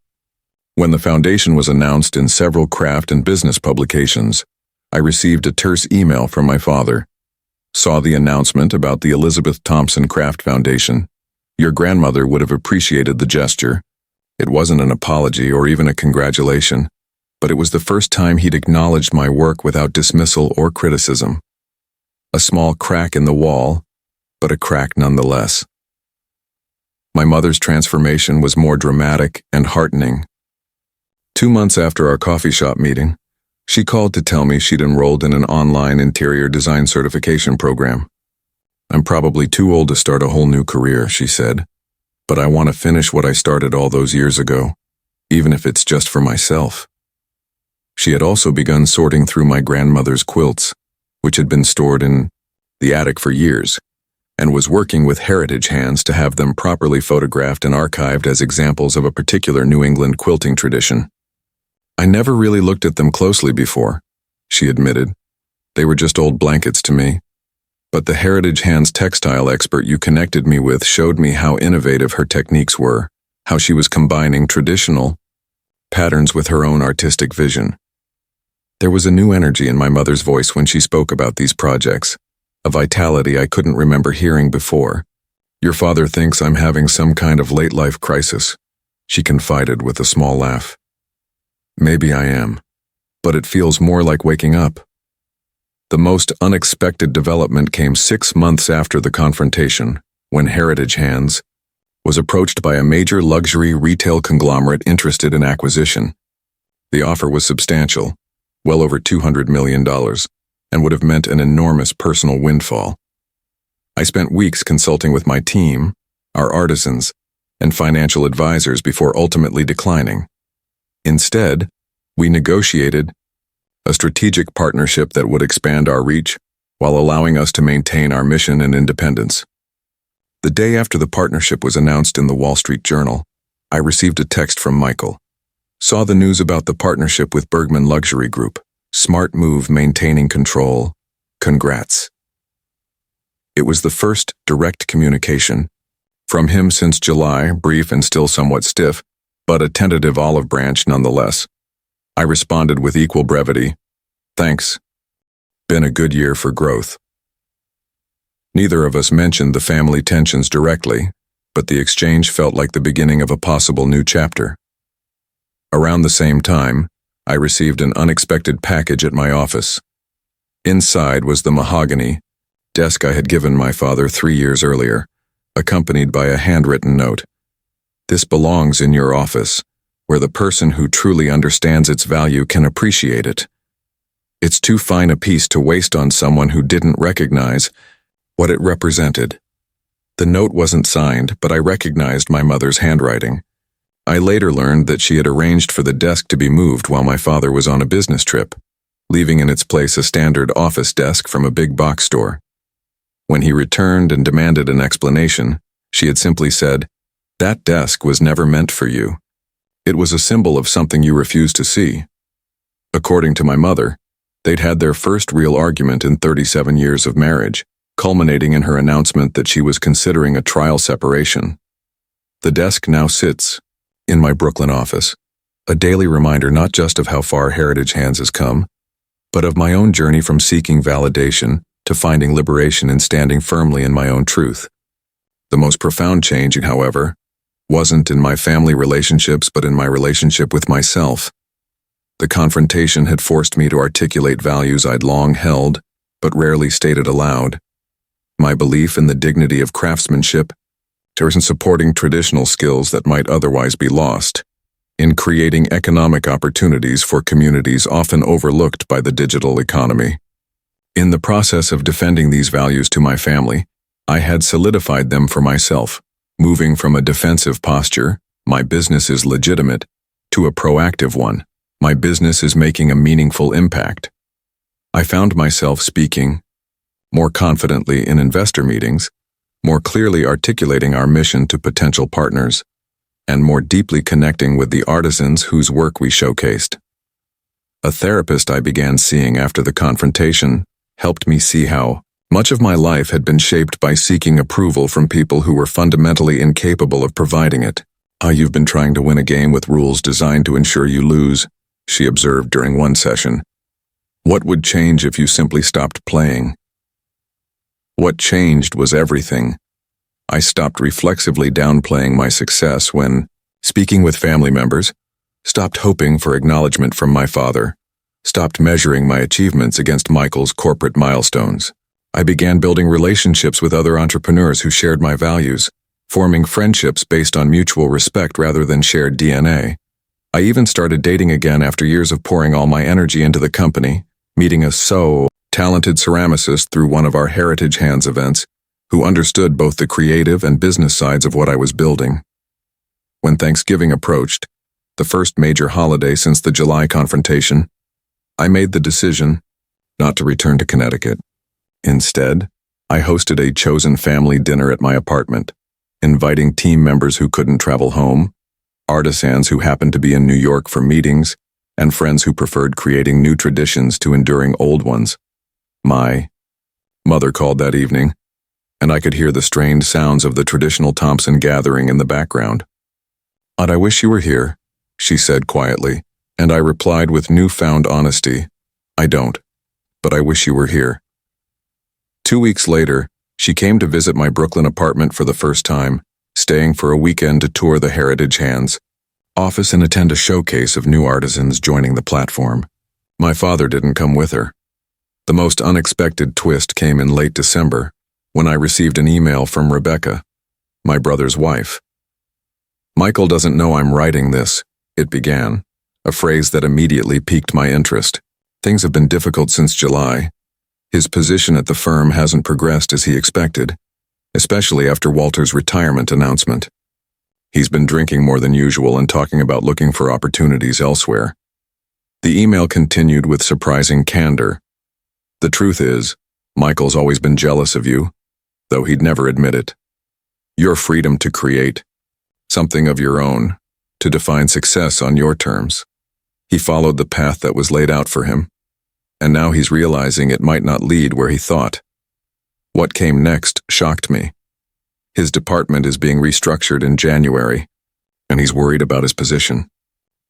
When the foundation was announced in several craft and business publications, I received a terse email from my father. Saw the announcement about the Elizabeth Thompson Craft Foundation. Your grandmother would have appreciated the gesture. It wasn't an apology or even a congratulation, but it was the first time he'd acknowledged my work without dismissal or criticism. A small crack in the wall, but a crack nonetheless. My mother's transformation was more dramatic and heartening. 2 months after our coffee shop meeting, she called to tell me she'd enrolled in an online interior design certification program. I'm probably too old to start a whole new career, she said, but I want to finish what I started all those years ago, even if it's just for myself. She had also begun sorting through my grandmother's quilts, which had been stored in the attic for years, and was working with heritage hands to have them properly photographed and archived as examples of a particular New England quilting tradition. I never really looked at them closely before, she admitted. They were just old blankets to me. But the heritage hands textile expert you connected me with showed me how innovative her techniques were, how she was combining traditional patterns with her own artistic vision. There was a new energy in my mother's voice when she spoke about these projects, a vitality I couldn't remember hearing before. Your father thinks I'm having some kind of late-life crisis, she confided with a small laugh. Maybe I am, but it feels more like waking up. The most unexpected development came 6 months after the confrontation, when Heritage Hands was approached by a major luxury retail conglomerate interested in acquisition. The offer was substantial, well over $200 million, and would have meant an enormous personal windfall. I spent weeks consulting with my team, our artisans, and financial advisors before ultimately declining. Instead, we negotiated a strategic partnership that would expand our reach while allowing us to maintain our mission and independence. The day after the partnership was announced in the Wall Street Journal, I received a text from Michael. Saw the news about the partnership with Bergman Luxury Group. Smart move maintaining control. Congrats. It was the first direct communication from him since July, brief and still somewhat stiff, but a tentative olive branch nonetheless. I responded with equal brevity. Thanks. Been a good year for growth. Neither of us mentioned the family tensions directly, but the exchange felt like the beginning of a possible new chapter. Around the same time, I received an unexpected package at my office. Inside was the mahogany desk I had given my father 3 years earlier, accompanied by a handwritten note. This belongs in your office, where the person who truly understands its value can appreciate it. It's too fine a piece to waste on someone who didn't recognize what it represented. The note wasn't signed, but I recognized my mother's handwriting. I later learned that she had arranged for the desk to be moved while my father was on a business trip, leaving in its place a standard office desk from a big box store. When he returned and demanded an explanation, she had simply said, "That desk was never meant for you. It was a symbol of something you refused to see." According to my mother, they'd had their first real argument in 37 years of marriage, culminating in her announcement that she was considering a trial separation. The desk now sits in my Brooklyn office, a daily reminder not just of how far Heritage Hands has come, but of my own journey from seeking validation to finding liberation and standing firmly in my own truth. The most profound change, however, wasn't in my family relationships but in my relationship with myself. The confrontation had forced me to articulate values I'd long held but rarely stated aloud. My belief in the dignity of craftsmanship, in supporting traditional skills that might otherwise be lost, in creating economic opportunities for communities often overlooked by the digital economy. In the process of defending these values to my family, I had solidified them for myself, moving from a defensive posture, my business is legitimate, to a proactive one, my business is making a meaningful impact. I found myself speaking more confidently in investor meetings, more clearly articulating our mission to potential partners, and more deeply connecting with the artisans whose work we showcased. A therapist I began seeing after the confrontation helped me see how much of my life had been shaped by seeking approval from people who were fundamentally incapable of providing it. You've been trying to win a game with rules designed to ensure you lose, she observed during one session. What would change if you simply stopped playing? What changed was everything. I stopped reflexively downplaying my success when, speaking with family members, stopped hoping for acknowledgement from my father, stopped measuring my achievements against Michael's corporate milestones. I began building relationships with other entrepreneurs who shared my values, forming friendships based on mutual respect rather than shared DNA. I even started dating again after years of pouring all my energy into the company, meeting a talented ceramicist through one of our Heritage Hands events, who understood both the creative and business sides of what I was building. When Thanksgiving approached, the first major holiday since the July confrontation, I made the decision not to return to Connecticut. Instead, I hosted a chosen family dinner at my apartment, inviting team members who couldn't travel home, artisans who happened to be in New York for meetings, and friends who preferred creating new traditions to enduring old ones. My mother called that evening, and I could hear the strained sounds of the traditional Thompson gathering in the background. "I wish you were here," she said quietly, and I replied with newfound honesty, "I don't, but I wish you were here." 2 weeks later, she came to visit my Brooklyn apartment for the first time, staying for a weekend to tour the Heritage Hands office and attend a showcase of new artisans joining the platform. My father didn't come with her. The most unexpected twist came in late December, when I received an email from Rebecca, my brother's wife. "Michael doesn't know I'm writing this," it began, a phrase that immediately piqued my interest. "Things have been difficult since July. His position at the firm hasn't progressed as he expected, especially after Walter's retirement announcement. He's been drinking more than usual and talking about looking for opportunities elsewhere." The email continued with surprising candor. "The truth is, Michael's always been jealous of you, though he'd never admit it. Your freedom to create something of your own, to define success on your terms. He followed the path that was laid out for him, and now he's realizing it might not lead where he thought." What came next shocked me. His department is being restructured in January, and he's worried about his position.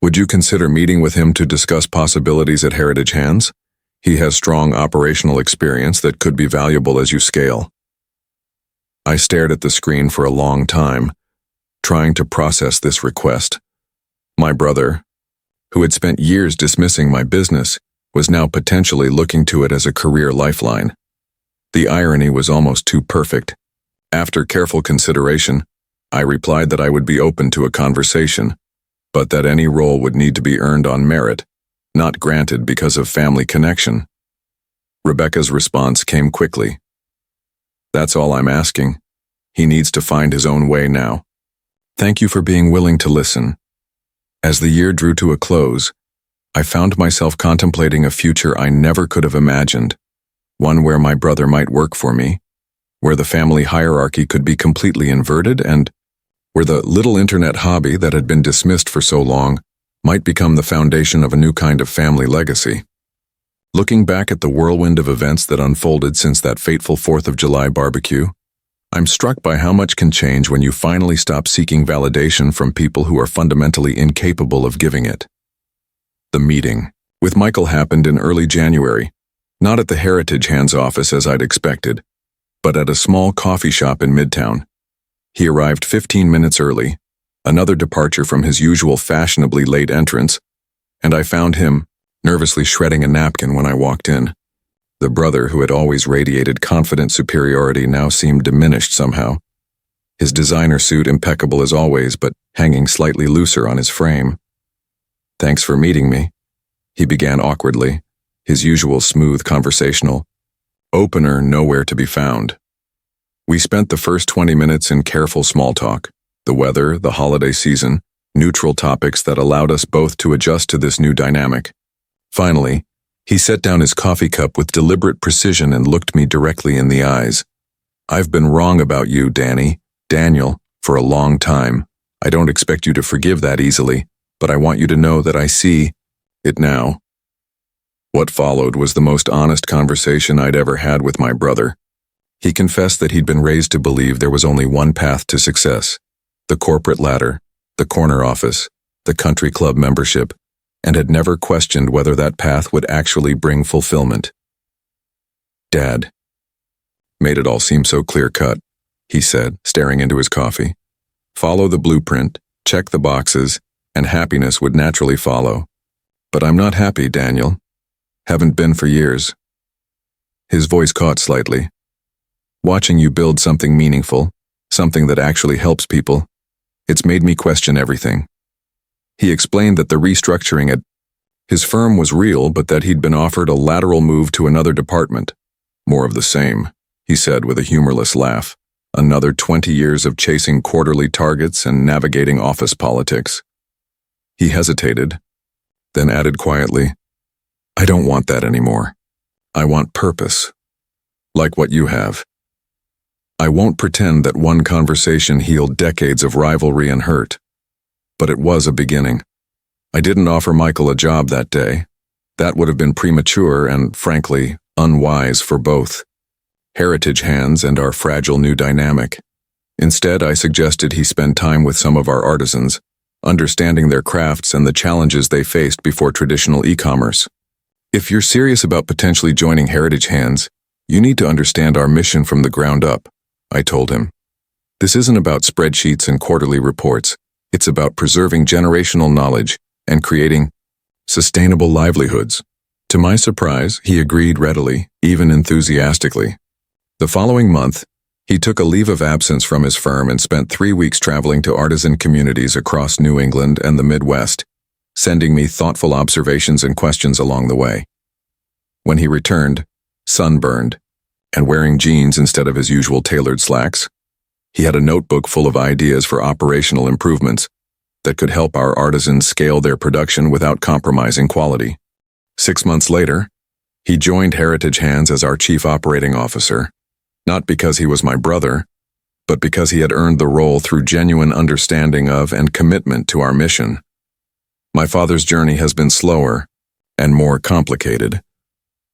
"Would you consider meeting with him to discuss possibilities at Heritage Hands? He has strong operational experience that could be valuable as you scale." I stared at the screen for a long time, trying to process this request. My brother, who had spent years dismissing my business, was now potentially looking to it as a career lifeline. The irony was almost too perfect. After careful consideration, I replied that I would be open to a conversation, but that any role would need to be earned on merit, not granted because of family connection. Rebecca's response came quickly. "That's all I'm asking. He needs to find his own way now. Thank you for being willing to listen." As the year drew to a close, I found myself contemplating a future I never could have imagined, one where my brother might work for me, where the family hierarchy could be completely inverted, and where the little internet hobby that had been dismissed for so long might become the foundation of a new kind of family legacy. Looking back at the whirlwind of events that unfolded since that fateful 4th of July barbecue, I'm struck by how much can change when you finally stop seeking validation from people who are fundamentally incapable of giving it. The meeting with Michael happened in early January, not at the Heritage Hands office as I'd expected, but at a small coffee shop in Midtown. He arrived 15 minutes early, another departure from his usual fashionably late entrance, and I found him nervously shredding a napkin when I walked in. The brother who had always radiated confident superiority now seemed diminished somehow. His designer suit impeccable as always, but hanging slightly looser on his frame. "Thanks for meeting me," he began awkwardly, his usual smooth conversational opener nowhere to be found. We spent the first 20 minutes in careful small talk, the weather, the holiday season, neutral topics that allowed us both to adjust to this new dynamic. Finally, He set down his coffee cup with deliberate precision and looked me directly in the eyes. I've been wrong about you, Daniel, for a long time. I don't expect you to forgive that easily, but I want you to know that I see it now. What followed was the most honest conversation I'd ever had with my brother. He confessed that he'd been raised to believe there was only one path to success: the corporate ladder, the corner office, the country club membership, and had never questioned whether that path would actually bring fulfillment. Dad made it all seem so clear-cut, he said, staring into his coffee. Follow the blueprint, check the boxes, and happiness would naturally follow. But I'm not happy, Daniel. Haven't been for years. His voice caught slightly. Watching you build something meaningful, something that actually helps people, it's made me question everything. He explained that the restructuring at his firm was real, but that he'd been offered a lateral move to another department. More of the same, he said with a humorless laugh. Another 20 years of chasing quarterly targets and navigating office politics. He hesitated, then added quietly, I don't want that anymore. I want purpose, like what you have. I won't pretend that one conversation healed decades of rivalry and hurt, but it was a beginning. I didn't offer Michael a job that day. That would have been premature and, frankly, unwise for both Heritage Hands and our fragile new dynamic. Instead, I suggested he spend time with some of our artisans, understanding their crafts and the challenges they faced before traditional e-commerce. If you're serious about potentially joining Heritage Hands, you need to understand our mission from the ground up, I told him. This isn't about spreadsheets and quarterly reports. It's about preserving generational knowledge and creating sustainable livelihoods. To my surprise, he agreed readily, even enthusiastically. The following month, he took a leave of absence from his firm and spent 3 weeks traveling to artisan communities across New England and the Midwest, sending me thoughtful observations and questions along the way. When he returned, sunburned, and wearing jeans instead of his usual tailored slacks, he had a notebook full of ideas for operational improvements that could help our artisans scale their production without compromising quality. 6 months later, he joined Heritage Hands as our Chief Operating Officer, not because he was my brother, but because he had earned the role through genuine understanding of and commitment to our mission. My father's journey has been slower and more complicated.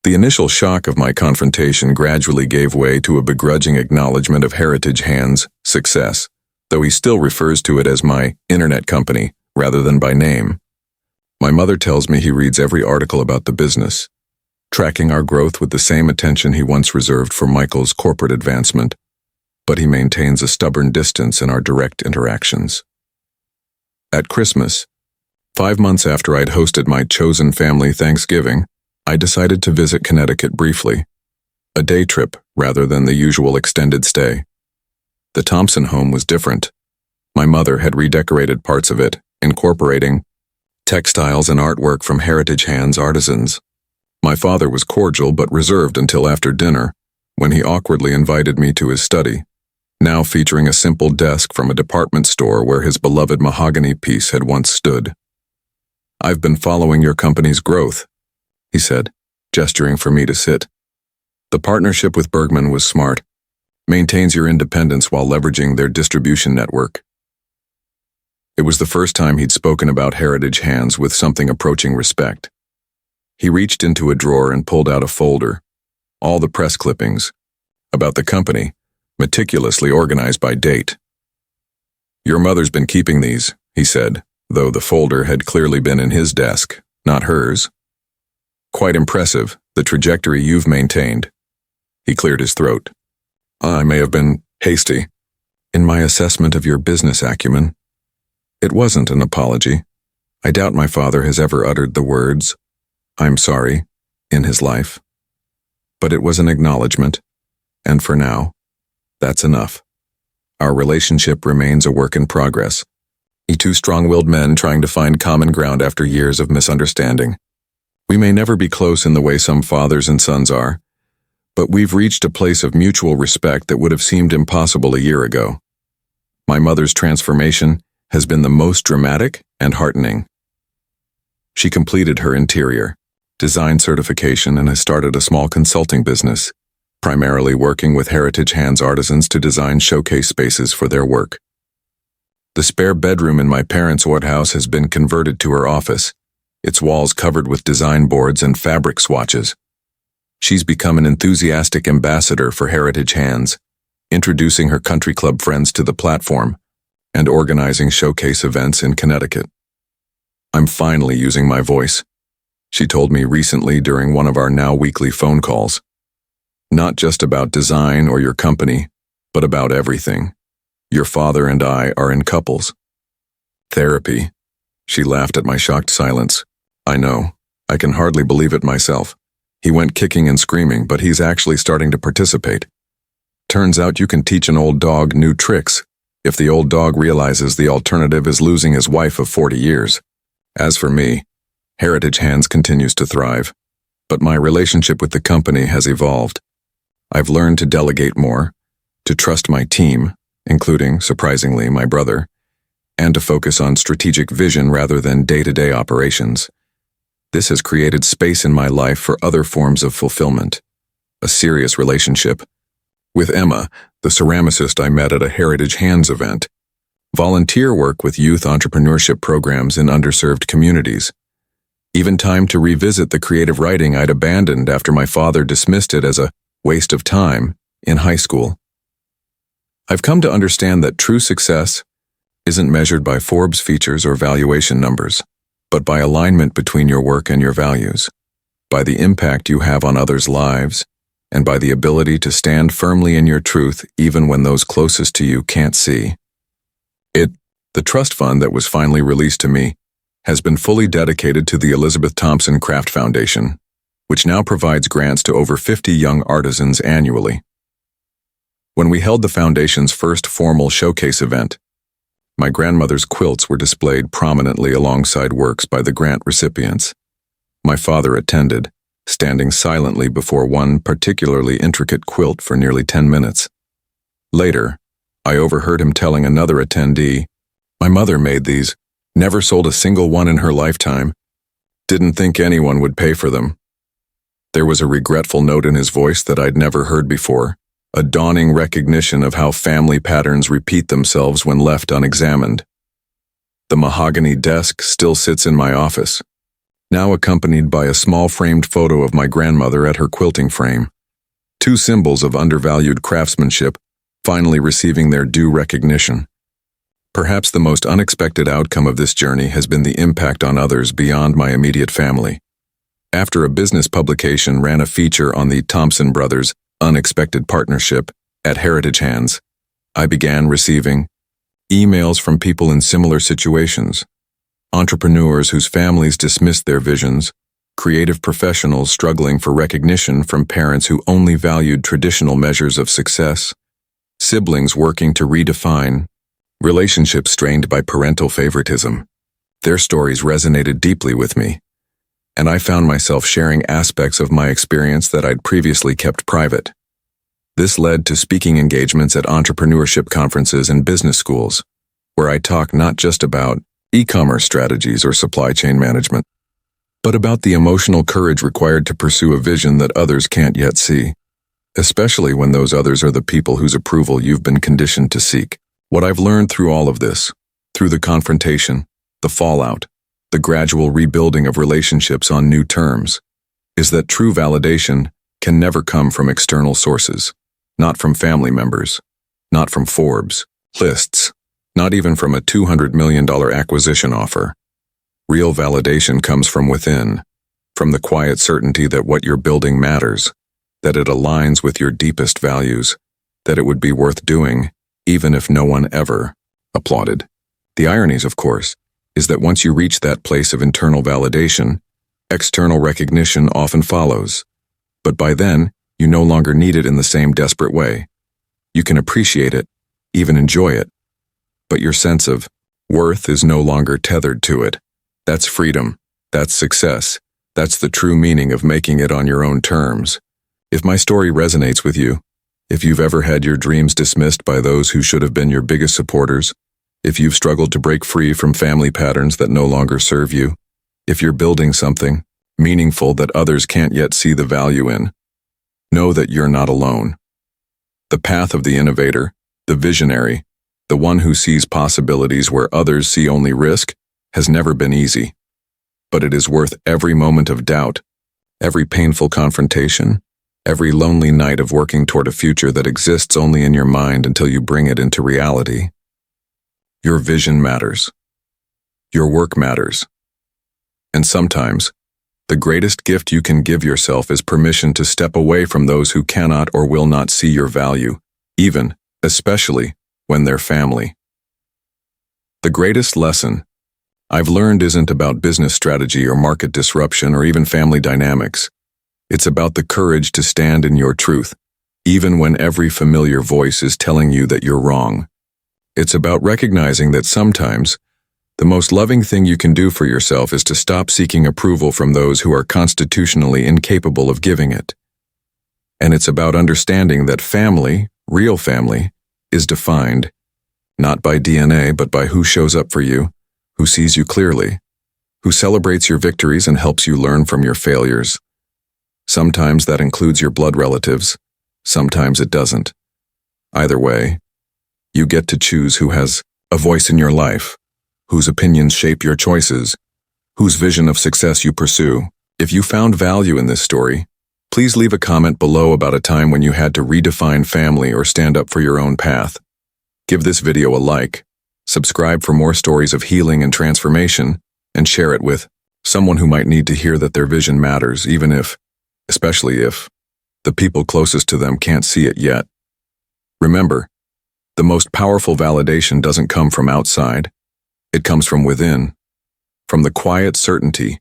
The initial shock of my confrontation gradually gave way to a begrudging acknowledgement of Heritage Hands' success, though he still refers to it as my internet company rather than by name. My mother tells me he reads every article about the business, tracking our growth with the same attention he once reserved for Michael's corporate advancement, but he maintains a stubborn distance in our direct interactions. At Christmas, 5 months after I'd hosted my chosen family Thanksgiving, I decided to visit Connecticut briefly, a day trip rather than the usual extended stay. The Thompson home was different. My mother had redecorated parts of it, incorporating textiles and artwork from Heritage Hands artisans. My father was cordial but reserved until after dinner, when he awkwardly invited me to his study, now featuring a simple desk from a department store where his beloved mahogany piece had once stood. I've been following your company's growth, he said, gesturing for me to sit. The partnership with Bergman was smart. Maintains your independence while leveraging their distribution network. It was the first time he'd spoken about Heritage Hands with something approaching respect. He reached into a drawer and pulled out a folder, all the press clippings, about the company, meticulously organized by date. Your mother's been keeping these, he said, though the folder had clearly been in his desk, not hers. Quite impressive, the trajectory you've maintained. He cleared his throat. I may have been hasty in my assessment of your business acumen. It wasn't an apology. I doubt my father has ever uttered the words, "I'm sorry," in his life. But it was an acknowledgement, and for now, that's enough. Our relationship remains a work in progress. Two strong-willed men trying to find common ground after years of misunderstanding. We may never be close in the way some fathers and sons are, but we've reached a place of mutual respect that would have seemed impossible a year ago. My mother's transformation has been the most dramatic and heartening. She completed her interior, design certification, and has started a small consulting business, primarily working with heritage hands artisans to design showcase spaces for their work. The spare bedroom in my parents' outhouse has been converted to her office, its walls covered with design boards and fabric swatches. She's become an enthusiastic ambassador for heritage hands, introducing her country club friends to the platform and organizing showcase events in Connecticut. "I'm finally using my voice," she told me recently during one of our now weekly phone calls. "Not just about design or your company, but about everything. Your father and I are in couples." "Therapy." She laughed at my shocked silence. "I know. I can hardly believe it myself. He went kicking and screaming, but he's actually starting to participate. Turns out you can teach an old dog new tricks if the old dog realizes the alternative is losing his wife of 40 years. As for me, Heritage Hands continues to thrive, but my relationship with the company has evolved. I've learned to delegate more, to trust my team, including, surprisingly, my brother, and to focus on strategic vision rather than day-to-day operations. This has created space in my life for other forms of fulfillment. A serious relationship with Emma, the ceramicist I met at a Heritage Hands event, volunteer work with youth entrepreneurship programs in underserved communities, even time to revisit the creative writing I'd abandoned after my father dismissed it as a waste of time in high school. I've come to understand that true success isn't measured by Forbes features or valuation numbers, but by alignment between your work and your values, by the impact you have on others' lives, and by the ability to stand firmly in your truth even when those closest to you can't see. The trust fund that was finally released to me has been fully dedicated to the Elizabeth Thompson Craft Foundation, which now provides grants to over 50 young artisans annually. When we held the foundation's first formal showcase event, my grandmother's quilts were displayed prominently alongside works by the grant recipients. My father attended, standing silently before one particularly intricate quilt for nearly 10 minutes. Later, I overheard him telling another attendee, "My mother made these, never sold a single one in her lifetime, didn't think anyone would pay for them." There was a regretful note in his voice that I'd never heard before, a dawning recognition of how family patterns repeat themselves when left unexamined. The mahogany desk still sits in my office, now accompanied by a small framed photo of my grandmother at her quilting frame, two symbols of undervalued craftsmanship finally receiving their due recognition. Perhaps the most unexpected outcome of this journey has been the impact on others beyond my immediate family. After a business publication ran a feature on the Thompson brothers' unexpected partnership at Heritage Hands, I began receiving emails from people in similar situations, entrepreneurs whose families dismissed their visions, creative professionals struggling for recognition from parents who only valued traditional measures of success, siblings working to redefine, relationships strained by parental favoritism. Their stories resonated deeply with me, and I found myself sharing aspects of my experience that I'd previously kept private. This led to speaking engagements at entrepreneurship conferences and business schools, where I talk not just about e-commerce strategies or supply chain management, but about the emotional courage required to pursue a vision that others can't yet see, especially when those others are the people whose approval you've been conditioned to seek. What I've learned through all of this, through the confrontation, the fallout, the gradual rebuilding of relationships on new terms, is that true validation can never come from external sources, not from family members, not from Forbes lists, not even from a $200 million acquisition offer. Real validation comes from within, from the quiet certainty that what you're building matters, that it aligns with your deepest values, that it would be worth doing, even if no one ever applauded. The ironies, of course, is that once you reach that place of internal validation, external recognition often follows. But by then, you no longer need it in the same desperate way. You can appreciate it, even enjoy it, but your sense of worth is no longer tethered to it. That's freedom. That's success. That's the true meaning of making it on your own terms. If my story resonates with you, if you've ever had your dreams dismissed by those who should have been your biggest supporters, if you've struggled to break free from family patterns that no longer serve you, if you're building something, meaningful that others can't yet see the value in. Know that you're not alone. The path of the innovator, the visionary, the one who sees possibilities where others see only risk, has never been easy. But it is worth every moment of doubt, every painful confrontation, every lonely night of working toward a future that exists only in your mind until you bring it into reality. Your vision matters. Your work matters. And sometimes, the greatest gift you can give yourself is permission to step away from those who cannot or will not see your value, even, especially, when they're family. The greatest lesson I've learned isn't about business strategy or market disruption or even family dynamics. It's about the courage to stand in your truth, even when every familiar voice is telling you that you're wrong. It's about recognizing that sometimes, the most loving thing you can do for yourself is to stop seeking approval from those who are constitutionally incapable of giving it. And it's about understanding that family, real family, is defined, not by DNA but by who shows up for you, who sees you clearly, who celebrates your victories and helps you learn from your failures. Sometimes that includes your blood relatives, sometimes it doesn't. Either way, you get to choose who has a voice in your life, whose opinions shape your choices, whose vision of success you pursue. If you found value in this story, please leave a comment below about a time when you had to redefine family or stand up for your own path. Give this video a like, subscribe for more stories of healing and transformation, and share it with someone who might need to hear that their vision matters, especially if, the people closest to them can't see it yet. Remember, the most powerful validation doesn't come from outside. It comes from within, from the quiet certainty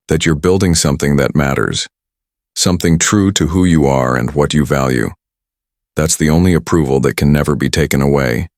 that you're building something that matters, something true to who you are and what you value. That's the only approval that can never be taken away.